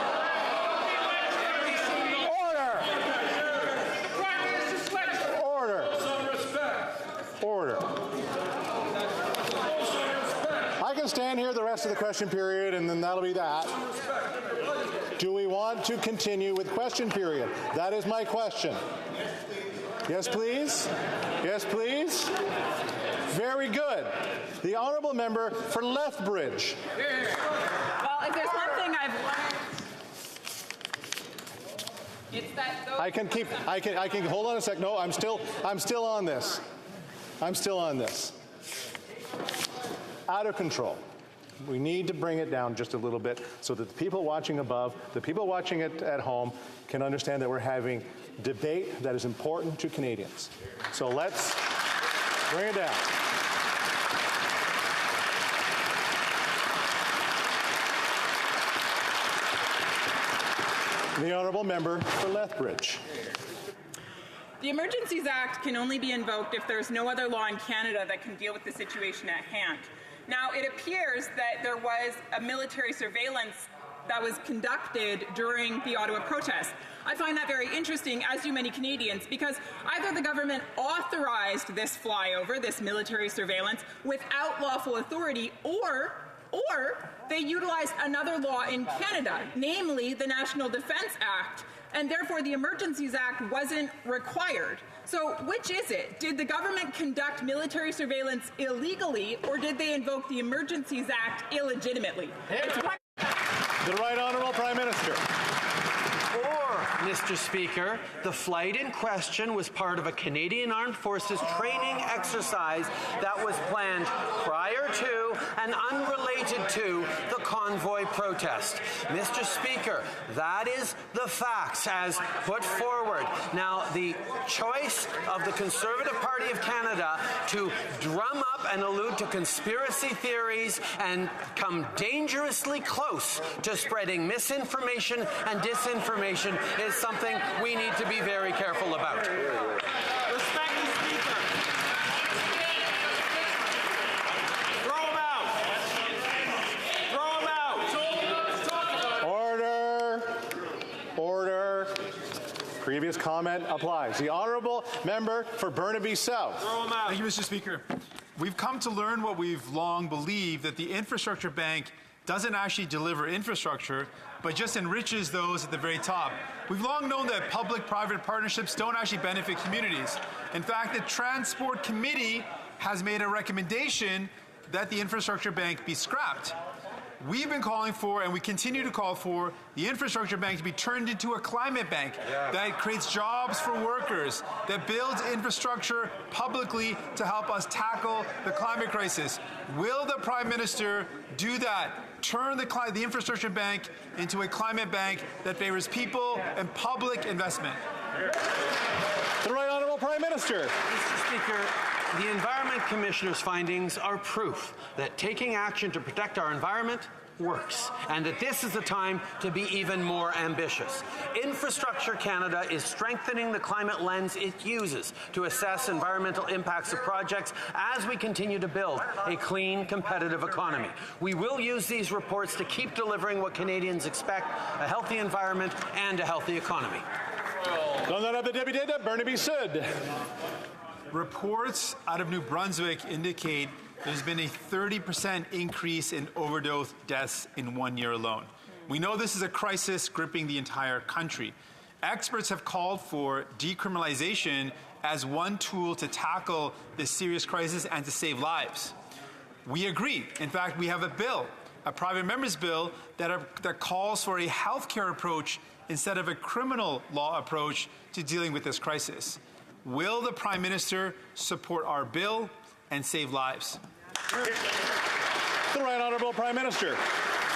Order. I can stand here the rest of the question period, and then that'll be that. Do we want to continue with question period? That is my question. Yes, please. Yes, please. Very good. The honourable member for Lethbridge. Well, if there's one thing I've learned, it's that I can hold on a sec. No, I'm still on this. I'm still on this. Out of control. We need to bring it down just a little bit so that the people watching above, the people watching it at home can understand that we're having debate that is important to Canadians. So let's bring it down. The honourable member for Lethbridge. The Emergencies Act can only be invoked if there's no other law in Canada that can deal with the situation at hand. Now, it appears that there was a military surveillance that was conducted during the Ottawa protests. I find that very interesting, as do many Canadians, because either the government authorized this flyover, this military surveillance, without lawful authority, or they utilized another law in Canada, namely the National Defence Act, and therefore the Emergencies Act wasn't required. So which is it? Did the government conduct military surveillance illegally, or did they invoke the Emergencies Act illegitimately? The Right Honourable Prime Minister. Or, Mr. Speaker, the flight in question was part of a Canadian Armed Forces training exercise that was planned prior to and unrelated to the convoy protest. Mr. Speaker, that is the facts as put forward. Now, the choice of the Conservative Party of Canada to drum up and allude to conspiracy theories and come dangerously close to spreading misinformation and disinformation is something we need to be very careful about. Respect the Speaker. Throw him out. Throw him out. Order. Order. Previous comment applies. The honourable member for Burnaby South. Throw him out. Thank you, Mr. Speaker. We've come to learn what we've long believed, that the infrastructure bank doesn't actually deliver infrastructure, but just enriches those at the very top. We've long known that public-private partnerships don't actually benefit communities. In fact, the Transport Committee has made a recommendation that the infrastructure bank be scrapped. We've been calling for, and we continue to call for, the infrastructure bank to be turned into a climate bank that creates jobs for workers, that builds infrastructure publicly to help us tackle the climate crisis. Will the Prime Minister do that? Turn the infrastructure bank into a climate bank that favors people and public investment. The Right Honourable Prime Minister. Mr. Speaker, the Environment Commissioner's findings are proof that taking action to protect our environment works, and that this is the time to be even more ambitious. Infrastructure Canada is strengthening the climate lens it uses to assess environmental impacts of projects as we continue to build a clean, competitive economy. We will use these reports to keep delivering what Canadians expect: a healthy environment and a healthy economy. The Deputy Burnaby Sud. Reports out of New Brunswick indicate there's been a 30% increase in overdose deaths in 1 year alone. We know this is a crisis gripping the entire country. Experts have called for decriminalization as one tool to tackle this serious crisis and to save lives. We agree. In fact, we have a bill, a private member's bill, that calls for a healthcare approach instead of a criminal law approach to dealing with this crisis. Will the Prime Minister support our bill and save lives? The Right Honourable Prime Minister.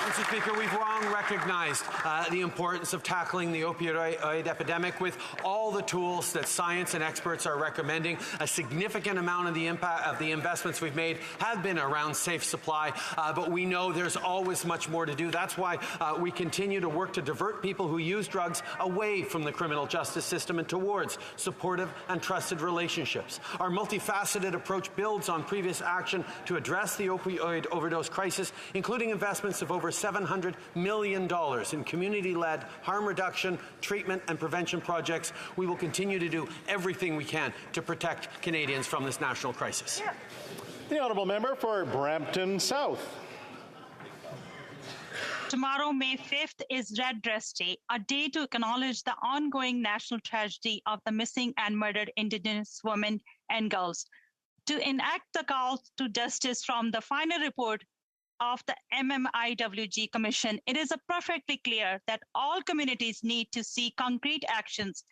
Mr. Speaker, we've long recognized the importance of tackling the opioid epidemic with all the tools that science and experts are recommending. A significant amount of the impact of the investments we've made have been around safe supply, but we know there's always much more to do. That's why we continue to work to divert people who use drugs away from the criminal justice system and towards supportive and trusted relationships. Our multifaceted approach builds on previous action to address the opioid overdose crisis, including investments of over $700 million in community-led harm reduction, treatment, and prevention projects. We will continue to do everything we can to protect Canadians from this national crisis. The honourable member for Brampton South. Tomorrow, May 5th, is Red Dress Day, a day to acknowledge the ongoing national tragedy of the missing and murdered Indigenous women and girls. To enact the call to justice from the final report of the MMIWG Commission, it is perfectly clear that all communities need to see concrete actions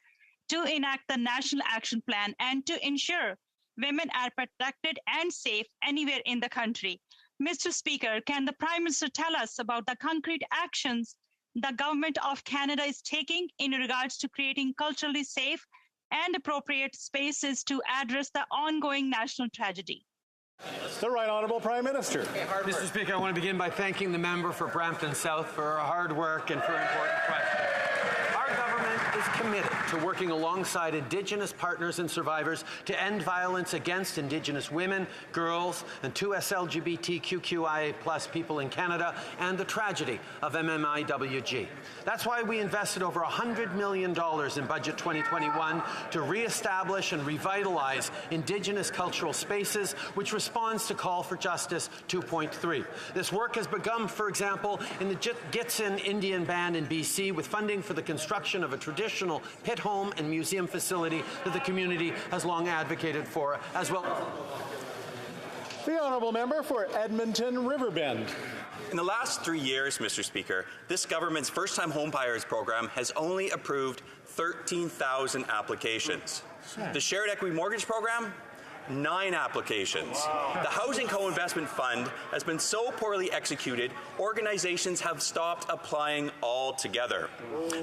to enact the National Action Plan and to ensure women are protected and safe anywhere in the country. Mr. Speaker, can the Prime Minister tell us about the concrete actions the Government of Canada is taking in regards to creating culturally safe and appropriate spaces to address the ongoing national tragedy? The Right Honourable Prime Minister. Mr. Speaker, I want to begin by thanking the member for Brampton South for her hard work and for important questions. Our government is committed to working alongside Indigenous partners and survivors to end violence against Indigenous women, girls, and 2S LGBTQIA+ people in Canada and the tragedy of MMIWG. That's why we invested over $100 million in Budget 2021 to re-establish and revitalize Indigenous cultural spaces, which responds to Call for Justice 2.3. This work has begun, for example, in the Gitsin Indian Band in BC with funding for the construction of a traditional pit home and museum facility that the community has long advocated for as well. The honourable member for Edmonton Riverbend. In the last 3 years, Mr. Speaker, this government's first-time homebuyers program has only approved 13,000 applications. The Shared Equity Mortgage Program, 9 applications. The Housing Co-Investment Fund has been so poorly executed, organizations have stopped applying altogether.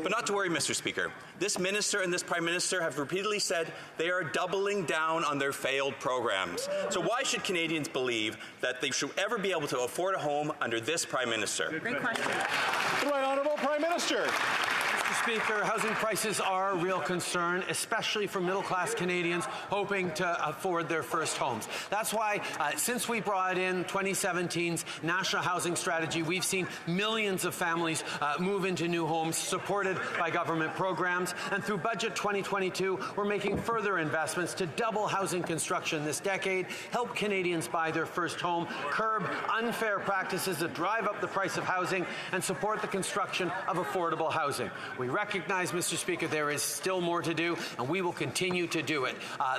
But not to worry, Mr. Speaker. This minister and this Prime Minister have repeatedly said they are doubling down on their failed programs. So why should Canadians believe that they should ever be able to afford a home under this Prime Minister? Great question. The Right Honourable Prime Minister. Mr. Speaker, housing prices are a real concern, especially for middle-class Canadians hoping to afford their first homes. That's why, since we brought in 2017's National Housing Strategy, we've seen millions of families move into new homes supported by government programs. And through Budget 2022, we're making further investments to double housing construction this decade, help Canadians buy their first home, curb unfair practices that drive up the price of housing, and support the construction of affordable housing. We recognize, Mr. Speaker, there is still more to do, and we will continue to do it.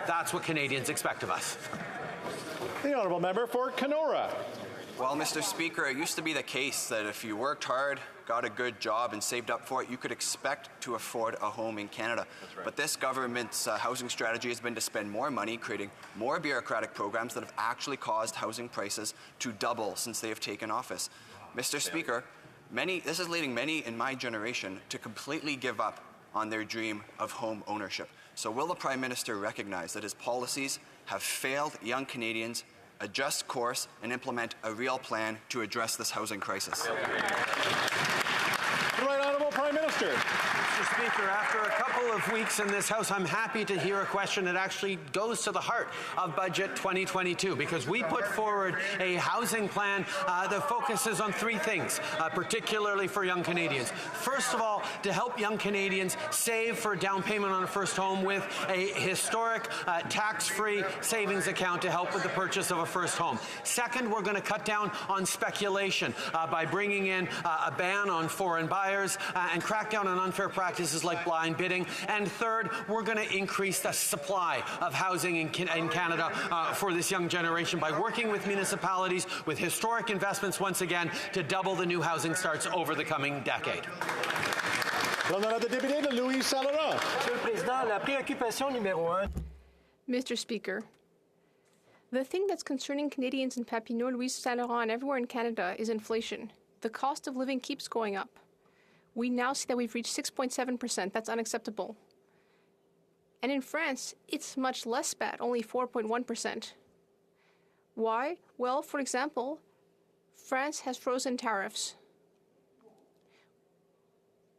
That's what Canadians expect of us. The honourable member for Kenora. Well, Mr. Speaker, it used to be the case that if you worked hard, got a good job, and saved up for it, you could expect to afford a home in Canada. Right. But this government's housing strategy has been to spend more money creating more bureaucratic programs that have actually caused housing prices to double since they have taken office. Mr. Speaker, this is leading many in my generation to completely give up on their dream of home ownership. So will the Prime Minister recognize that his policies have failed young Canadians, adjust course, and implement a real plan to address this housing crisis? The Right Honourable Prime Minister. Mr. Speaker, after a couple of weeks in this House, I'm happy to hear a question that actually goes to the heart of Budget 2022, because we put forward a housing plan that focuses on 3 things, particularly for young Canadians. First of all, to help young Canadians save for a down payment on a first home with a historic tax-free savings account to help with the purchase of a first home. Second, we're going to cut down on speculation by bringing in a ban on foreign buyers and crack down on unfair practices like blind bidding. And third, we're going to increase the supply of housing in Canada for this young generation by working with municipalities with historic investments once again to double the new housing starts over the coming decade. Mr. Speaker, the thing that's concerning Canadians in Papineau, Louis Saint Laurent, and everywhere in Canada is inflation. the cost of living keeps going up. We now see that we've reached 6.7%. That's unacceptable. And in France, it's much less bad, only 4.1%. Why? Well, for example, France has frozen tariffs.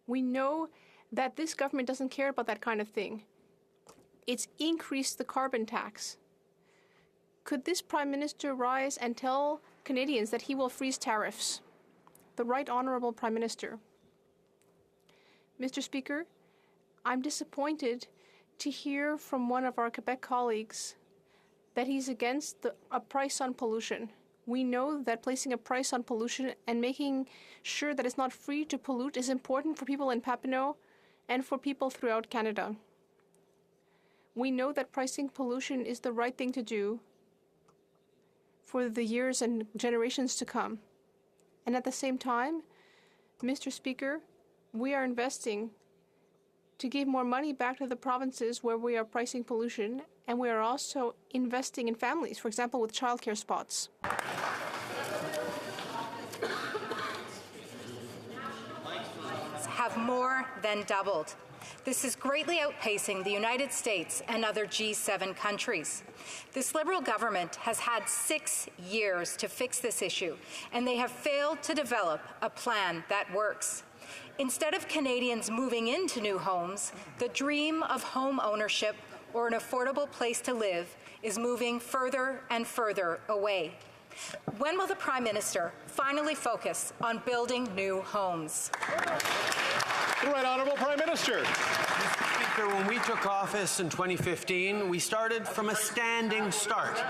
We know that this government doesn't care about that kind of thing. It's increased the carbon tax. Could this Prime Minister rise and tell Canadians that he will freeze tariffs? The Right Honourable Prime Minister. Mr. Speaker, I'm disappointed to hear from one of our Quebec colleagues that he's against a price on pollution. We know that placing a price on pollution and making sure that it's not free to pollute is important for people in Papineau and for people throughout Canada. We know that pricing pollution is the right thing to do for the years and generations to come. And at the same time, Mr. Speaker, we are investing to give more money back to the provinces where we are pricing pollution, and we are also investing in families, for example, with childcare spots. Have more than doubled. This is greatly outpacing the United States and other G7 countries. This Liberal government has had 6 years to fix this issue, and they have failed to develop a plan that works. Instead of Canadians moving into new homes, the dream of home ownership or an affordable place to live is moving further and further away. When will the Prime Minister finally focus on building new homes? The Right Honourable Prime Minister. When we took office in 2015, we started from a standing start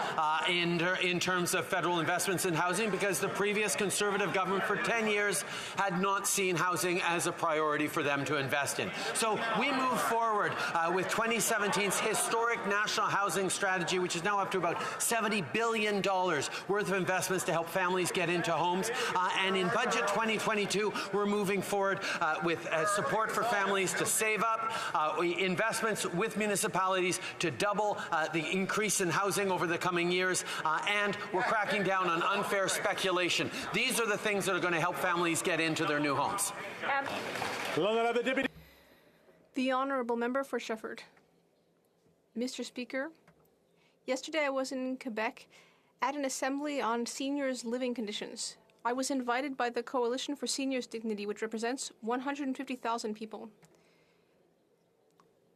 in terms of federal investments in housing, because the previous Conservative government for 10 years had not seen housing as a priority for them to invest in. So we moved forward with 2017's historic national housing strategy, which is now up to about $70 billion worth of investments to help families get into homes. And in Budget 2022, we're moving forward with support for families to save up, investments with municipalities to double the increase in housing over the coming years, and we're cracking down on unfair speculation. These are the things that are going to help families get into their new homes. The Honourable Member for Shefford. Mr. Speaker, yesterday I was in Quebec at an assembly on seniors' living conditions. I was invited by the Coalition for Seniors' Dignity, which represents 150,000 people.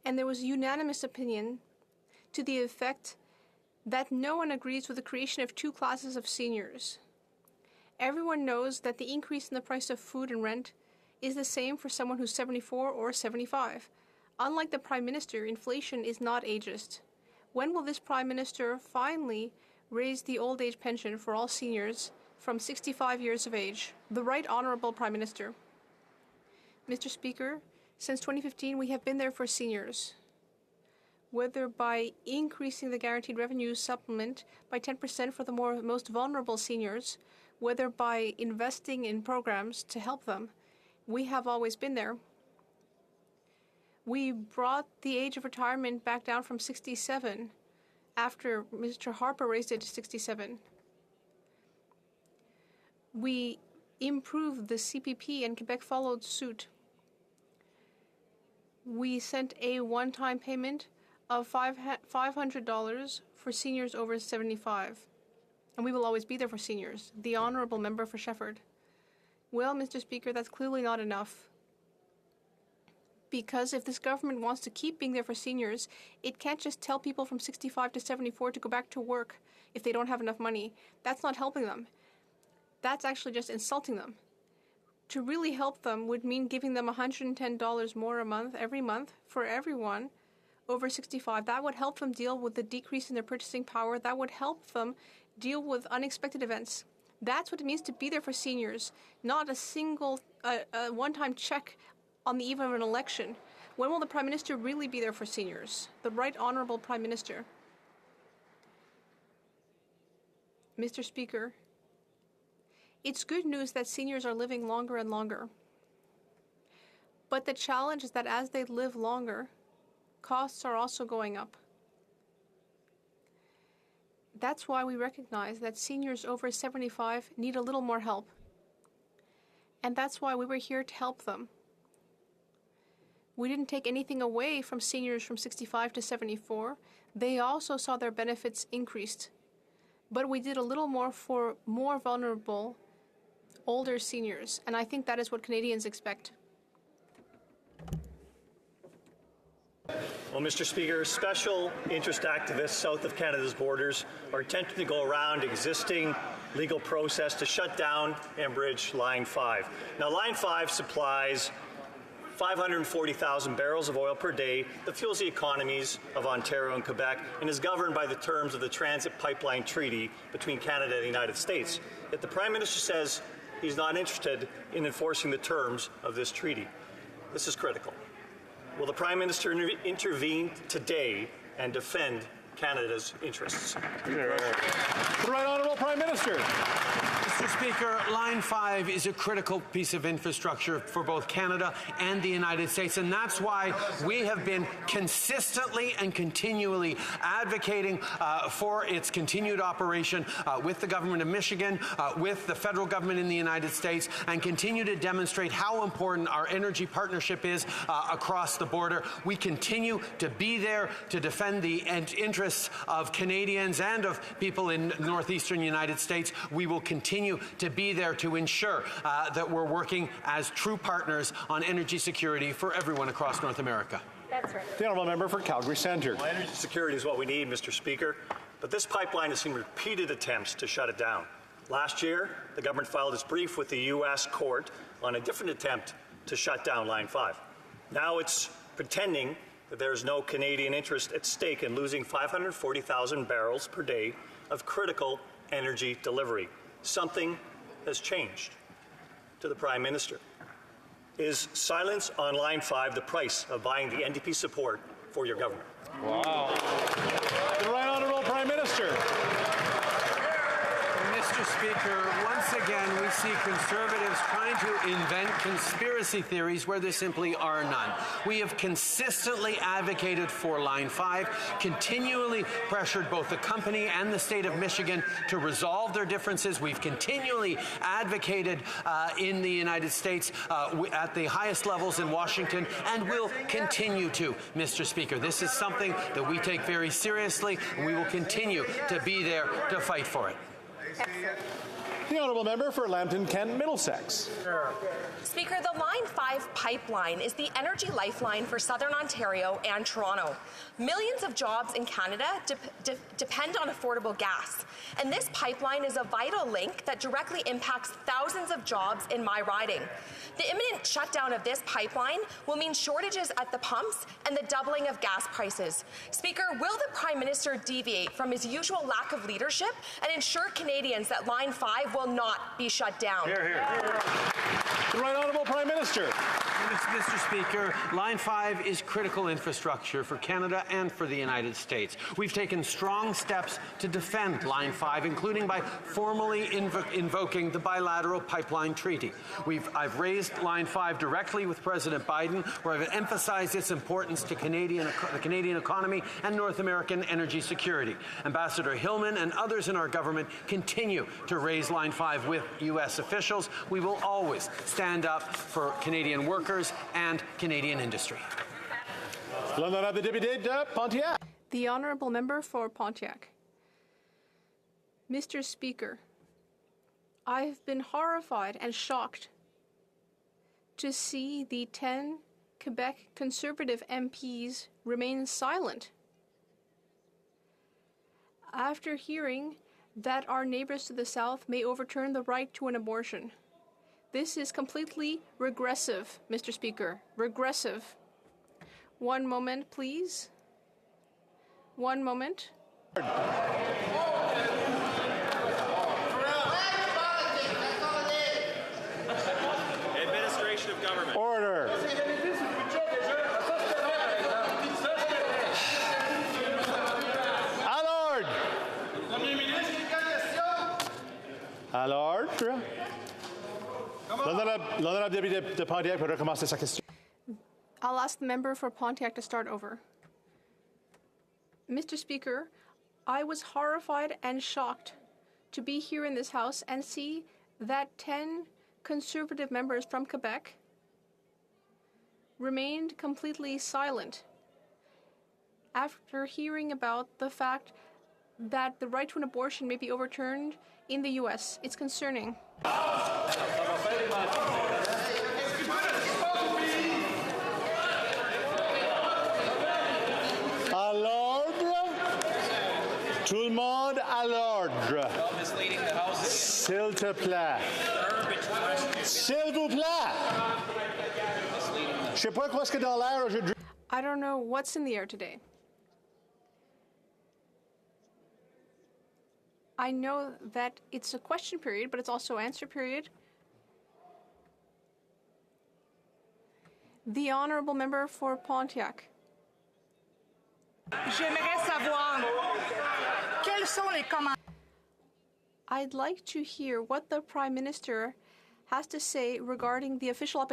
And there was unanimous opinion to the effect that no one agrees with the creation of 2 classes of seniors. Everyone knows that the increase in the price of food and rent is the same for someone who's 74 or 75. Unlike the Prime Minister, inflation is not ageist. When will this Prime Minister finally raise the old age pension for all seniors from 65 years of age? The Right Honourable Prime Minister. Mr. Speaker, since 2015, we have been there for seniors. Whether by increasing the guaranteed revenue supplement by 10% for the most vulnerable seniors, whether by investing in programs to help them, we have always been there. We brought the age of retirement back down from 67 after Mr. Harper raised it to 67. We improved the CPP, and Quebec followed suit. We sent a one-time payment of $500 for seniors over 75. And we will always be there for seniors. The Honourable Member for Shefford. Well, Mr. Speaker, that's clearly not enough. Because if this government wants to keep being there for seniors, it can't just tell people from 65 to 74 to go back to work if they don't have enough money. That's not helping them. That's actually just insulting them. To really help them would mean giving them $110 more a month, every month, for everyone over 65. That would help them deal with the decrease in their purchasing power. That would help them deal with unexpected events. That's what it means to be there for seniors, not a single one-time check on the eve of an election. When will the Prime Minister really be there for seniors? The Right Honourable Prime Minister. Mr. Speaker, it's good news that seniors are living longer and longer. But the challenge is that as they live longer, costs are also going up. That's why we recognize that seniors over 75 need a little more help. And that's why we were here to help them. We didn't take anything away from seniors from 65 to 74. They also saw their benefits increased. But we did a little more for more vulnerable, older seniors. And I think that is what Canadians expect. Well, Mr. Speaker, special interest activists south of Canada's borders are attempting to go around existing legal process to shut down and bridge Line 5. Now, Line 5 supplies 540,000 barrels of oil per day that fuels the economies of Ontario and Quebec and is governed by the terms of the Transit Pipeline Treaty between Canada and the United States. Yet the Prime Minister says he's not interested in enforcing the terms of this treaty. This is critical. Will the Prime Minister intervene today and defend Canada's interests? The Right Honourable Prime Minister. Mr. Speaker, Line 5 is a critical piece of infrastructure for both Canada and the United States, and that's why we have been consistently and continually advocating for its continued operation with the government of Michigan, with the federal government in the United States, and continue to demonstrate how important our energy partnership is across the border. We continue to be there to defend the interests of Canadians and of people in northeastern United States. We will continue to be there to ensure that we're working as true partners on energy security for everyone across North America. That's right. The Honourable Member for Calgary Centre. Well, energy security is what we need, Mr. Speaker, but this pipeline has seen repeated attempts to shut it down. Last year, the government filed its brief with the U.S. court on a different attempt to shut down Line 5. Now it's pretending that there is no Canadian interest at stake in losing 540,000 barrels per day of critical energy delivery. Something has changed to the Prime Minister. Is silence on Line 5 the price of buying the NDP support for your government? Wow. The Right Honourable Prime Minister. Mr. Speaker, once again, we see Conservatives trying to invent conspiracy theories where there simply are none. We have consistently advocated for Line 5, continually pressured both the company and the state of Michigan to resolve their differences. We've continually advocated in the United States at the highest levels in Washington, and will continue to, Mr. Speaker. This is something that we take very seriously, and we will continue to be there to fight for it. The Honourable Member for Lambton Kent Middlesex. Speaker, the Line 5 pipeline is the energy lifeline for Southern Ontario and Toronto. Millions of jobs in Canada depend on affordable gas, and this pipeline is a vital link that directly impacts thousands of jobs in my riding. The imminent shutdown of this pipeline will mean shortages at the pumps and the doubling of gas prices. Speaker, will the Prime Minister deviate from his usual lack of leadership and ensure Canadians that Line 5 will not be shut down? Hear, hear. The Right Honourable Prime Minister. Mr. Speaker, Line 5 is critical infrastructure for Canada and for the United States. We've taken strong steps to defend Line 5, including by formally invoking the bilateral pipeline treaty. I've raised Line 5 directly with President Biden, where I've emphasized its importance to the Canadian economy and North American energy security. Ambassador Hillman and others in our government continue to raise Line 5 with U.S. officials. We will always stand up for Canadian workers and Canadian industry. L'honorable député de Pontiac. The Honourable Member for Pontiac. Mr. Speaker, I have been horrified and shocked to see the 10 Quebec Conservative MPs remain silent after hearing that our neighbors to the south may overturn the right to an abortion. This is completely regressive, Mr. Speaker. Regressive. One moment, please. One moment. Administration of government. Order. À l'ordre. L'honorable député de Pontiac peut recommencer sa question. I'll ask the member for Pontiac to start over. Mr. Speaker, I was horrified and shocked to be here in this House and see that 10 Conservative members from Quebec remained completely silent after hearing about the fact that the right to an abortion may be overturned in the U.S. It's concerning. À l'ordre. Tout le monde à l'ordre. S'il te plaît. S'il vous plaît. Je sais pas quoi ce que dans l'air aujourd'hui. I don't know what's in the air today. I know that it's a question period, but it's also answer period. The honourable member for Pontiac. J'aimerais savoir quels sont les commentaires. I'd like to hear what the Prime Minister has to say regarding the official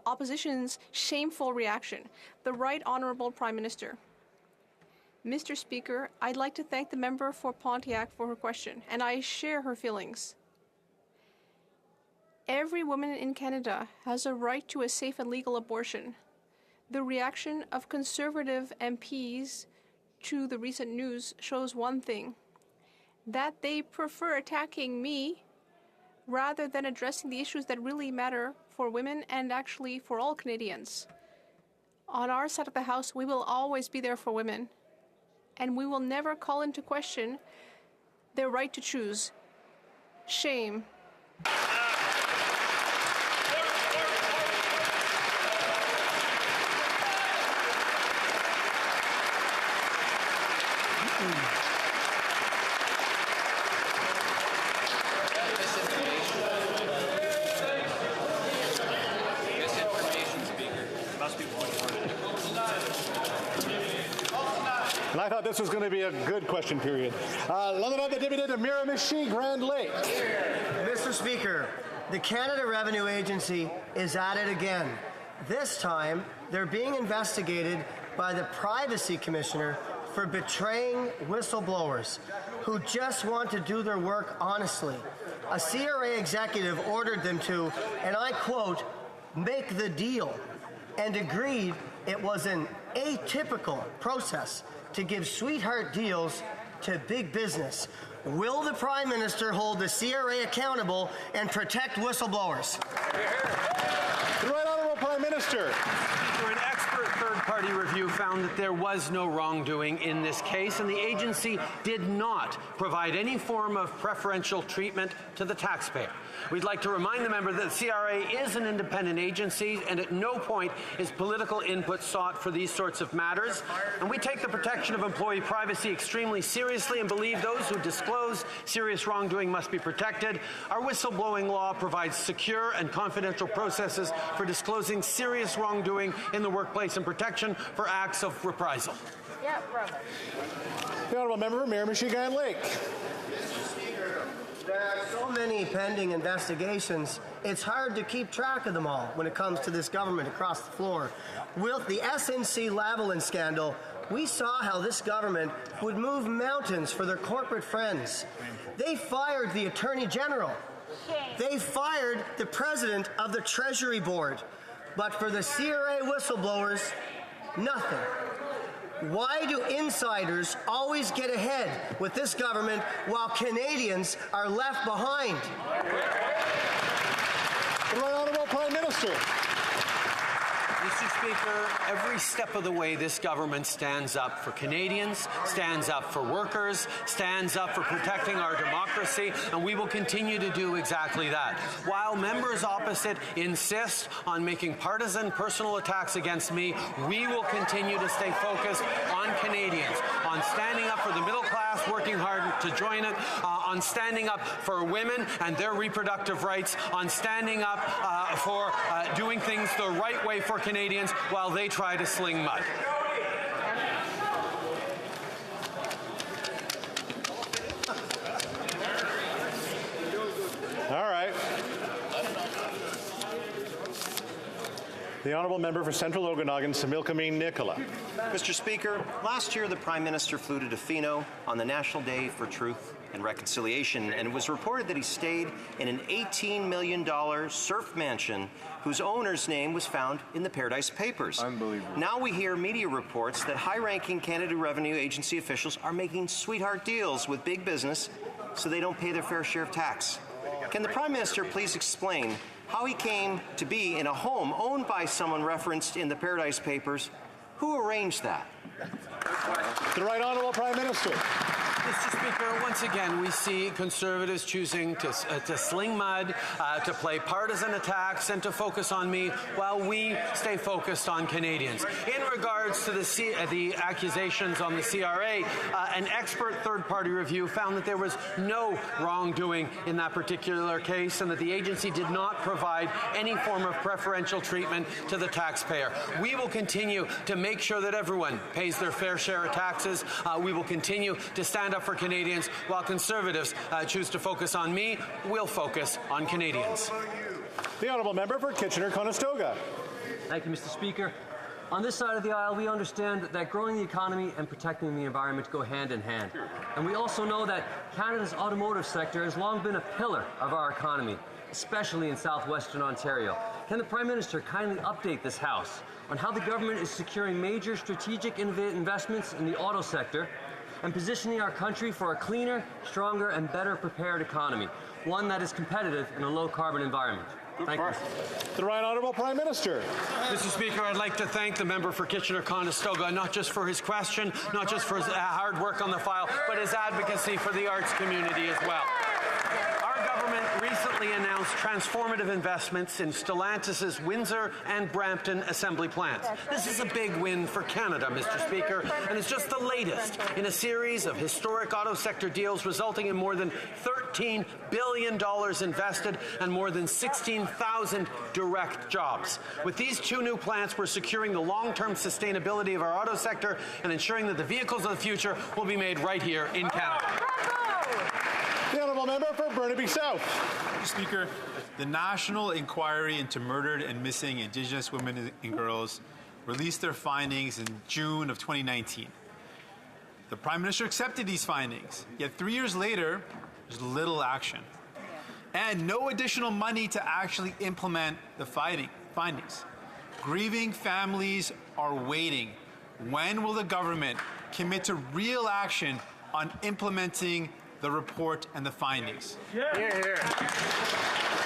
opposition's shameful reaction. The Right Honourable Prime Minister. Mr. Speaker, I'd like to thank the member for Pontiac for her question, and I share her feelings. Every woman in Canada has a right to a safe and legal abortion. The reaction of Conservative MPs to the recent news shows one thing, that they prefer attacking me rather than addressing the issues that really matter for women and actually for all Canadians. On our side of the House, we will always be there for women, and we will never call into question their right to choose. Shame. And I thought this was going to be a good question period. L'honorable député de Miramichi, Grand Lake. Mr. Speaker, the Canada Revenue Agency is at it again. This time, they're being investigated by the Privacy Commissioner for betraying whistleblowers who just want to do their work honestly. A CRA executive ordered them to, and I quote, make the deal, and agreed it was an atypical process to give sweetheart deals to big business. Will the Prime Minister hold the CRA accountable and protect whistleblowers? The Right Honourable Prime Minister. An expert third-party review found that there was no wrongdoing in this case, and the agency did not provide any form of preferential treatment to the taxpayer. We'd like to remind the member that the CRA is an independent agency, and at no point is political input sought for these sorts of matters. And we take the protection of employee privacy extremely seriously and believe those who disclose serious wrongdoing must be protected. Our whistleblowing law provides secure and confidential processes for disclosing serious wrongdoing in the workplace and protection for acts of reprisal. Yeah, brother. The Honourable Member for Miramichi, Grand Lake. There are so many pending investigations, it's hard to keep track of them all when it comes to this government across the floor. With the SNC-Lavalin scandal, we saw how this government would move mountains for their corporate friends. They fired the Attorney General. They fired the President of the Treasury Board. But for the CRA whistleblowers, nothing. Why do insiders always get ahead with this government while Canadians are left behind? The Right Honourable Prime Minister. Mr. Speaker, every step of the way this government stands up for Canadians, stands up for workers, stands up for protecting our democracy, and we will continue to do exactly that. While members opposite insist on making partisan personal attacks against me, we will continue to stay focused on Canadians, on standing up for the middle class, working hard to join it, on standing up for women and their reproductive rights, on standing up for doing things the right way for Canadians while they try to sling mud. All right. The honourable member for Central Okanagan, Similkameen Nicola. Mr. Speaker, last year the Prime Minister flew to Tofino on the National Day for Truth and Reconciliation, and it was reported that he stayed in an $18 million surf mansion whose owner's name was found in the Paradise Papers. Unbelievable. Now we hear media reports that high-ranking Canada Revenue Agency officials are making sweetheart deals with big business so they don't pay their fair share of tax. Can the Prime Minister please explain how he came to be in a home owned by someone referenced in the Paradise Papers? Who arranged that? The Right Honourable Prime Minister. Mr. Speaker, once again, we see Conservatives choosing to sling mud, to play partisan attacks, and to focus on me while we stay focused on Canadians. In regards to the accusations on the CRA, an expert third-party review found that there was no wrongdoing in that particular case and that the agency did not provide any form of preferential treatment to the taxpayer. We will continue to make sure that everyone pays their fair share of taxes. We will continue to stand up for Canadians, while Conservatives choose to focus on me. We'll focus on Canadians. The honourable member for Kitchener-Conestoga. Thank you, Mr. Speaker. On this side of the aisle, we understand that growing the economy and protecting the environment go hand in hand. And we also know that Canada's automotive sector has long been a pillar of our economy, especially in southwestern Ontario. Can the Prime Minister kindly update this House on how the government is securing major strategic investments in the auto sector and positioning our country for a cleaner, stronger, and better prepared economy, one that is competitive in a low-carbon environment? Thank you. The Right Honourable Prime Minister. Mr. Speaker, I'd like to thank the member for Kitchener-Conestoga, not just for his question, not just for his hard work on the file, but his advocacy for the arts community as well. Our government recently announced transformative investments in Stellantis' Windsor and Brampton assembly plants. This is a big win for Canada, Mr. Speaker, and it's just the latest in a series of historic auto sector deals resulting in more than $13 billion invested and more than 16,000 direct jobs. With these two new plants, we're securing the long-term sustainability of our auto sector and ensuring that the vehicles of the future will be made right here in Canada. The honourable member for Burnaby South. Mr. Speaker, the National Inquiry into Murdered and Missing Indigenous Women and Girls released their findings in June of 2019. The Prime Minister accepted these findings, yet 3 years later, there's little action. And no additional money to actually implement the findings. Grieving families are waiting. When will the government commit to real action on implementing the report and the findings?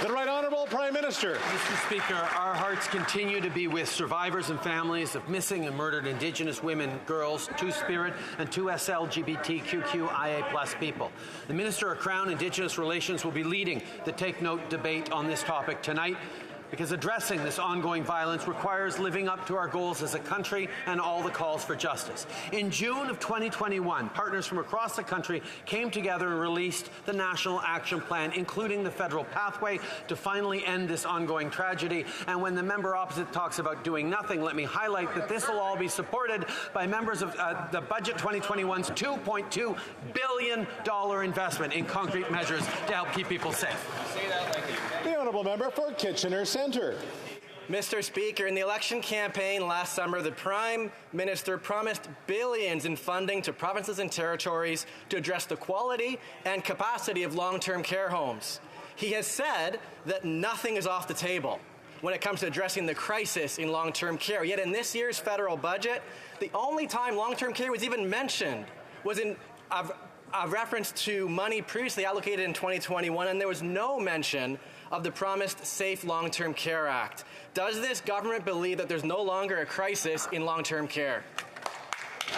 The Right Honourable Prime Minister. Mr. Speaker, our hearts continue to be with survivors and families of missing and murdered Indigenous women, girls, Two-Spirit, and 2SLGBTQIA+ people. The Minister of Crown Indigenous Relations will be leading the Take Note debate on this topic tonight, because addressing this ongoing violence requires living up to our goals as a country and all the calls for justice. In June of 2021, partners from across the country came together and released the National Action Plan, including the federal pathway to finally end this ongoing tragedy. And when the member opposite talks about doing nothing, let me highlight that this will all be supported by members of the Budget 2021's $2.2 billion investment in concrete measures to help keep people safe. The honourable member for Kitchener Centre. Mr. Speaker, in the election campaign last summer, the Prime Minister promised billions in funding to provinces and territories to address the quality and capacity of long-term care homes. He has said that nothing is off the table when it comes to addressing the crisis in long-term care. Yet in this year's federal budget, the only time long-term care was even mentioned was in a reference to money previously allocated in 2021, and there was no mention of the promised Safe Long-Term Care Act. Does this government believe that there's no longer a crisis in long-term care?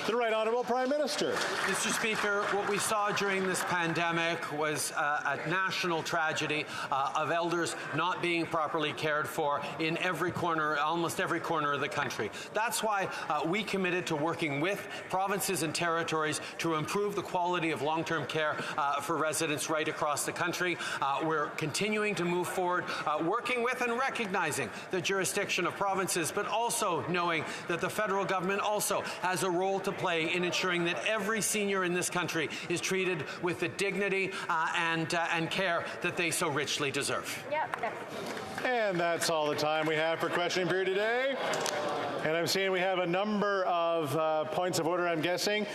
The Right Honourable Prime Minister. Mr. Speaker, what we saw during this pandemic was a national tragedy of elders not being properly cared for in every corner, almost every corner of the country. That's why we committed to working with provinces and territories to improve the quality of long-term care for residents right across the country. We're continuing to move forward, working with and recognizing the jurisdiction of provinces, but also knowing that the federal government also has a role role to play in ensuring that every senior in this country is treated with the dignity and care that they so richly deserve. And that's all the time we have for questioning period today. And I'm seeing we have a number of points of order, I'm guessing.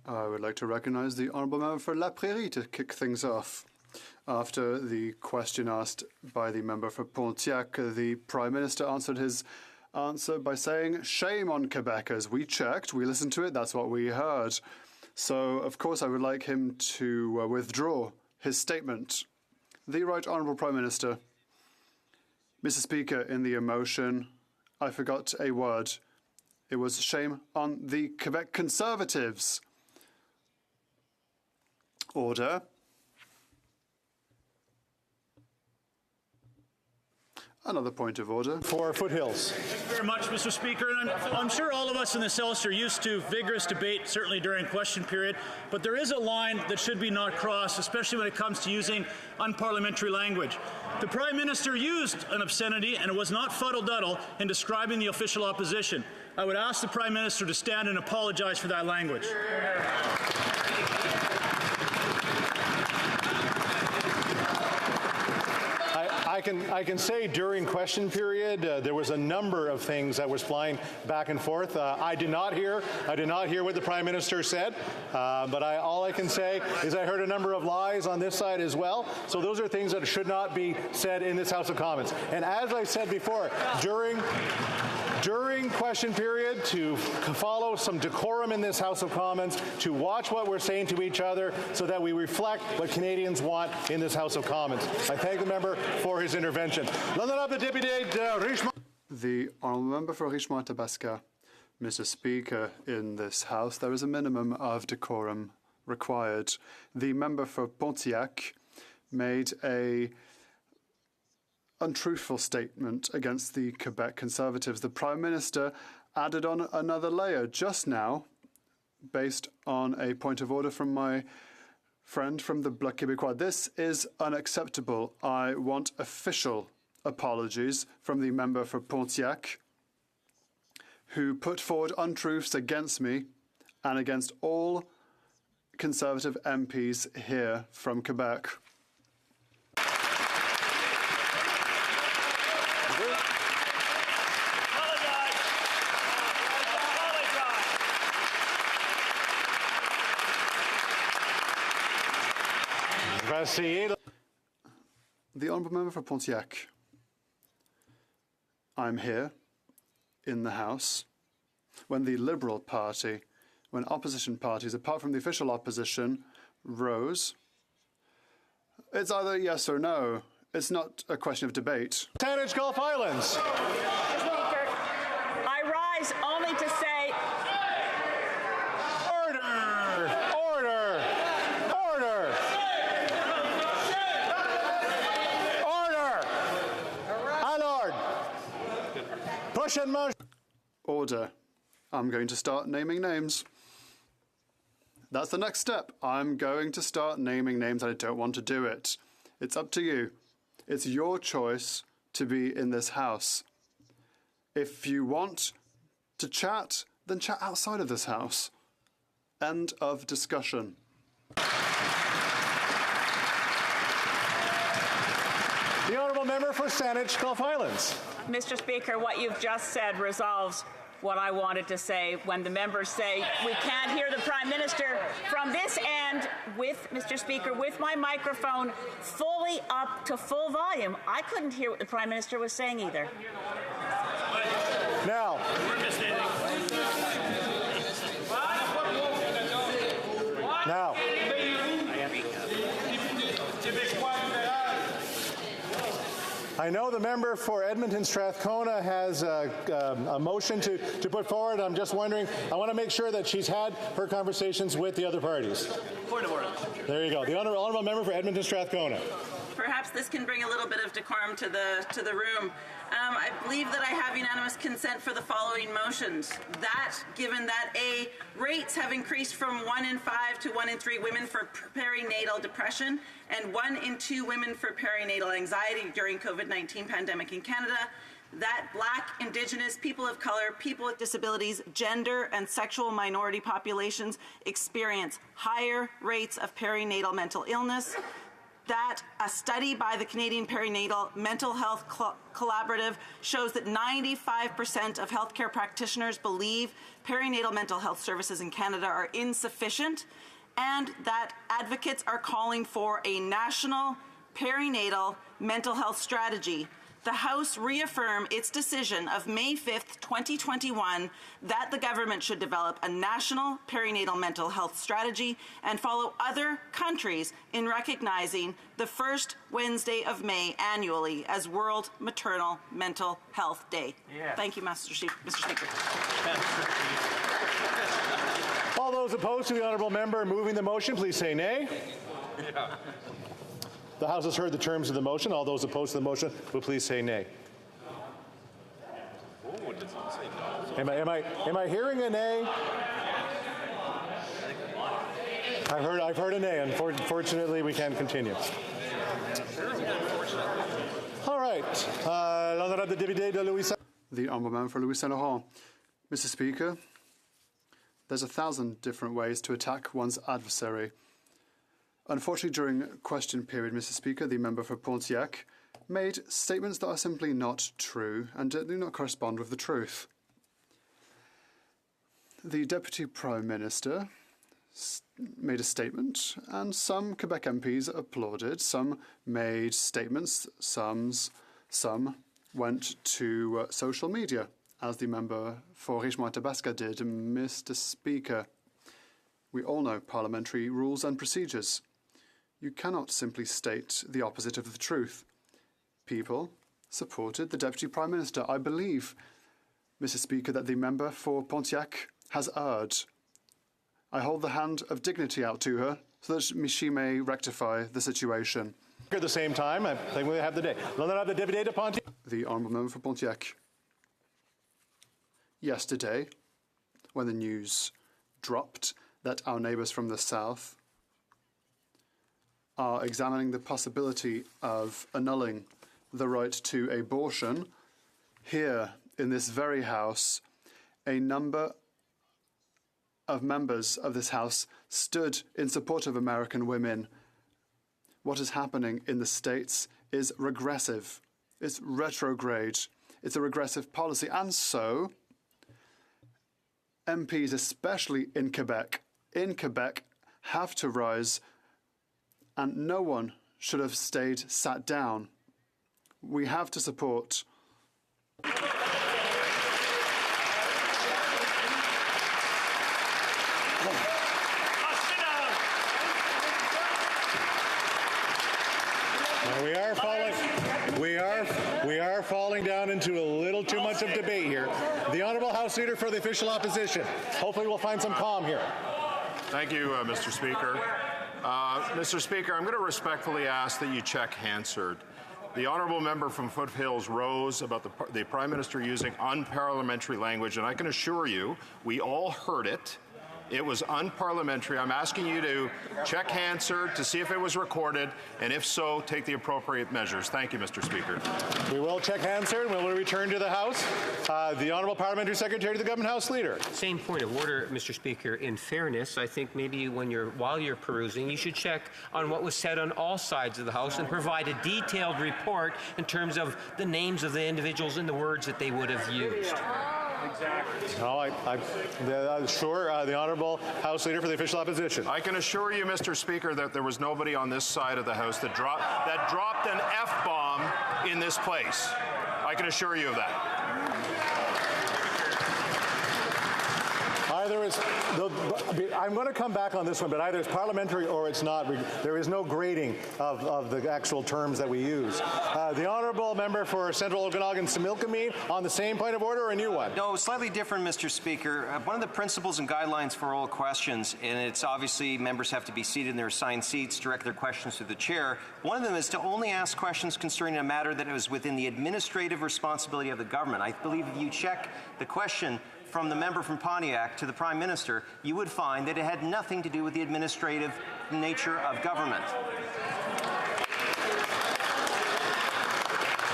I would like to recognize the Honourable Member for La Prairie to kick things off. After the question asked by the member for Pontiac, the Prime Minister answered his answer by saying, "Shame on Quebecers. We checked, we listened to it, that's what we heard." So, of course, I would like him to withdraw his statement. The Right Honourable Prime Minister. Mr. Speaker, in the emotion, I forgot a word. It was shame on the Quebec Conservatives. Order. Another point of order. For Foothills. Thank you very much, Mr. Speaker. And I'm sure all of us in this House are used to vigorous debate, certainly during question period, but there is a line that should be not crossed, especially when it comes to using unparliamentary language. The Prime Minister used an obscenity, and it was not fuddle-duddle in describing the official opposition. I would ask the Prime Minister to stand and apologize for that language. I can say during question period there was a number of things that was flying back and forth. I did not hear what the Prime Minister said, but all I can say is I heard a number of lies on this side as well. So those are things that should not be said in this House of Commons. And as I said before, during question period, to follow some decorum in this House of Commons, to watch what we're saying to each other so that we reflect what Canadians want in this House of Commons. I thank the member for his intervention. The Honourable Member for Richmond-Tabasca. Mr. Speaker, in this House there is a minimum of decorum required. The member for Pontiac made a untruthful statement against the Quebec Conservatives. The Prime Minister added on another layer just now, based on a point of order from my friend from the Bloc Québécois. This is unacceptable. I want official apologies from the member for Pontiac, who put forward untruths against me and against all Conservative MPs here from Quebec. The Honourable Member for Pontiac. I'm here in the House when the Liberal Party, when opposition parties, apart from the official opposition, rose. It's either yes or no. It's not a question of debate. Sandwich Gulf Islands. Mr. Speaker, I rise only to say... Order. I'm going to start naming names. That's the next step. I'm going to start naming names. I don't want to do it. It's up to you. It's your choice to be in this House. If you want to chat, then chat outside of this House. End of discussion. The Honourable Member for Saanich Gulf Islands. Mr. Speaker, what you've just said resolves what I wanted to say when the members say we can't hear the Prime Minister from this end with, Mr. Speaker, with my microphone fully up to full volume. I couldn't hear what the Prime Minister was saying either. Now, I know the member for Edmonton Strathcona has a motion to put forward. I'm just wondering, I want to make sure that she's had her conversations with the other parties. Point of order. There you go. The honourable member for Edmonton Strathcona. Perhaps this can bring a little bit of decorum to the room. I believe that I have unanimous consent for the following motions. That, given that A, rates have increased from 1 in 5 to 1 in 3 women for perinatal depression and 1 in 2 women for perinatal anxiety during COVID-19 pandemic in Canada. that Black, Indigenous, people of color, people with disabilities, gender and sexual minority populations experience higher rates of perinatal mental illness, that a study by the Canadian Perinatal Mental Health Collaborative shows that 95% of healthcare practitioners believe perinatal mental health services in Canada are insufficient, and that advocates are calling for a national perinatal mental health strategy. The House reaffirmed its decision of May 5th, 2021, that the government should develop a national perinatal mental health strategy and follow other countries in recognizing the first Wednesday of May annually as World Maternal Mental Health Day. Yeah. Thank you, Mr. Speaker. All those opposed to the honourable member moving the motion, please say nay. Yeah. The House has heard the terms of the motion. All those opposed to the motion will please say nay. Am I hearing a nay? I've heard a nay. Unfortunately, we can't continue. All right. The honourable member for Louis Saint Laurent. Mr. Speaker, there's 1,000 different ways to attack one's adversary. Unfortunately, during question period, Mr. Speaker, the member for Pontiac made statements that are simply not true and do not correspond with the truth. The Deputy Prime Minister made a statement, and some Quebec MPs applauded. Some made statements, some went to social media, as the member for Richmond-Athabasca did. Mr. Speaker, we all know parliamentary rules and procedures. You cannot simply state the opposite of the truth. People supported the Deputy Prime Minister. I believe, Mr. Speaker, that the member for Pontiac has erred. I hold the hand of dignity out to her so that she may rectify the situation. At the same time, I think we have the day. The honourable member for Pontiac. Yesterday, when the news dropped that our neighbours from the south are examining the possibility of annulling the right to abortion, here in this very House, a number of members of this House stood in support of American women. What is happening in the States is regressive. It's retrograde. It's a regressive policy. And so, MPs, especially in Quebec, have to rise, and no one should have sat down. We have to support. We are falling down into a little too much of debate here. The Honourable House Leader for the Official Opposition. Hopefully we'll find some calm here. Thank you, Mr. Speaker. Mr. Speaker, I'm going to respectfully ask that you check Hansard. The honourable member from Foothills rose about the Prime Minister using unparliamentary language, and I can assure you, we all heard it. It was unparliamentary. I'm asking you to check Hansard to see if it was recorded, and if so, take the appropriate measures. Thank you, Mr. Speaker. We will check Hansard, and we will return to the House. The Honourable Parliamentary Secretary to the Government House Leader. Same point of order, Mr. Speaker. In fairness, I think maybe while you're perusing, you should check on what was said on all sides of the House and provide a detailed report in terms of the names of the individuals and the words that they would have used. Exactly. No, sure, the Honourable House Leader for the Official Opposition. I can assure you, Mr. Speaker, that there was nobody on this side of the House that dropped an F-bomb in this place. I can assure you of that. I'm going to come back on this one, but either it's parliamentary or it's not. There is no grading of the actual terms that we use. The Honourable Member for Central Okanagan-Similkameen on the same point of order or a new one? No, slightly different, Mr. Speaker. One of the principles and guidelines for all questions, and it's obviously members have to be seated in their assigned seats, direct their questions to the chair. One of them is to only ask questions concerning a matter that is within the administrative responsibility of the government. I believe if you check the question from the member from Pontiac to the Prime Minister, you would find that it had nothing to do with the administrative nature of government.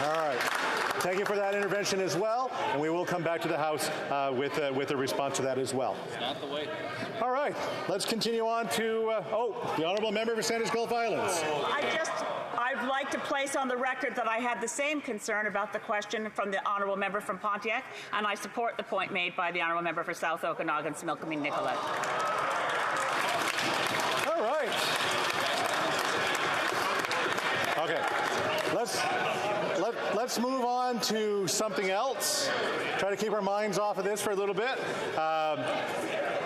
All right. Thank you for that intervention as well, and we will come back to the House with a response to that as well. Not the way. All right, let's continue on to, the Honourable Member for Sanders Gulf Islands. I'd like to place on the record that I had the same concern about the question from the Honourable Member from Pontiac, and I support the point made by the Honourable Member for South Okanagan, Similkameen Nicollet. All right. Okay, let's move on to something else. Try to keep our minds off of this for a little bit.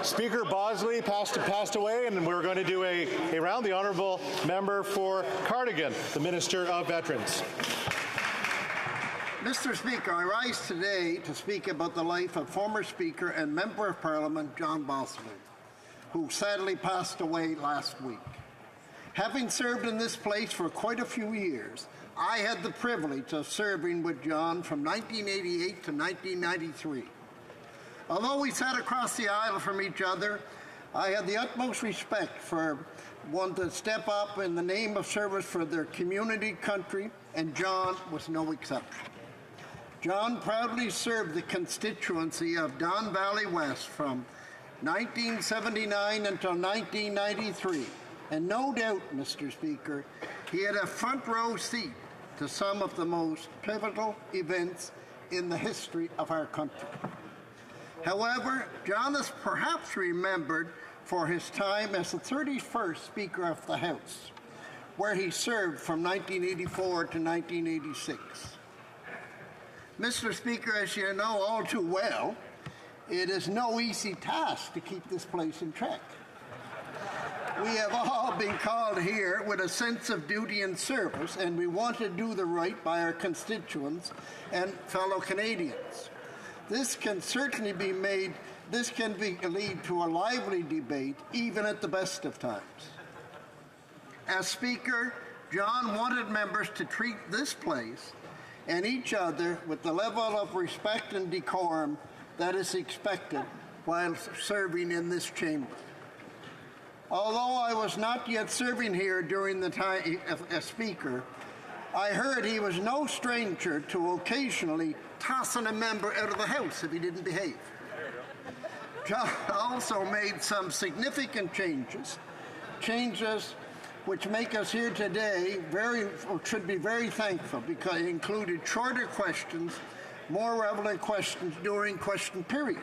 Speaker Bosley passed away, and we're going to do a round. The Honourable Member for Cardigan, the Minister of Veterans. Mr. Speaker, I rise today to speak about the life of former Speaker and Member of Parliament John Bosley, who sadly passed away last week. Having served in this place for quite a few years, I had the privilege of serving with John from 1988 to 1993. Although we sat across the aisle from each other, I had the utmost respect for one to step up in the name of service for their community, country, and John was no exception. John proudly served the constituency of Don Valley West from 1979 until 1993. And no doubt, Mr. Speaker, he had a front row seat to some of the most pivotal events in the history of our country. However, John is perhaps remembered for his time as the 31st Speaker of the House, where he served from 1984 to 1986. Mr. Speaker, as you know all too well, it is no easy task to keep this place in check. We have all been called here with a sense of duty and service, and we want to do the right by our constituents and fellow Canadians. This can certainly be lead to a lively debate, even at the best of times. As Speaker, John wanted members to treat this place and each other with the level of respect and decorum that is expected while serving in this chamber. Although I was not yet serving here during the time as Speaker, I heard he was no stranger to occasionally tossing a member out of the House if he didn't behave. John also made some significant changes which make us here today should be very thankful, because it included shorter questions, more relevant questions during question period.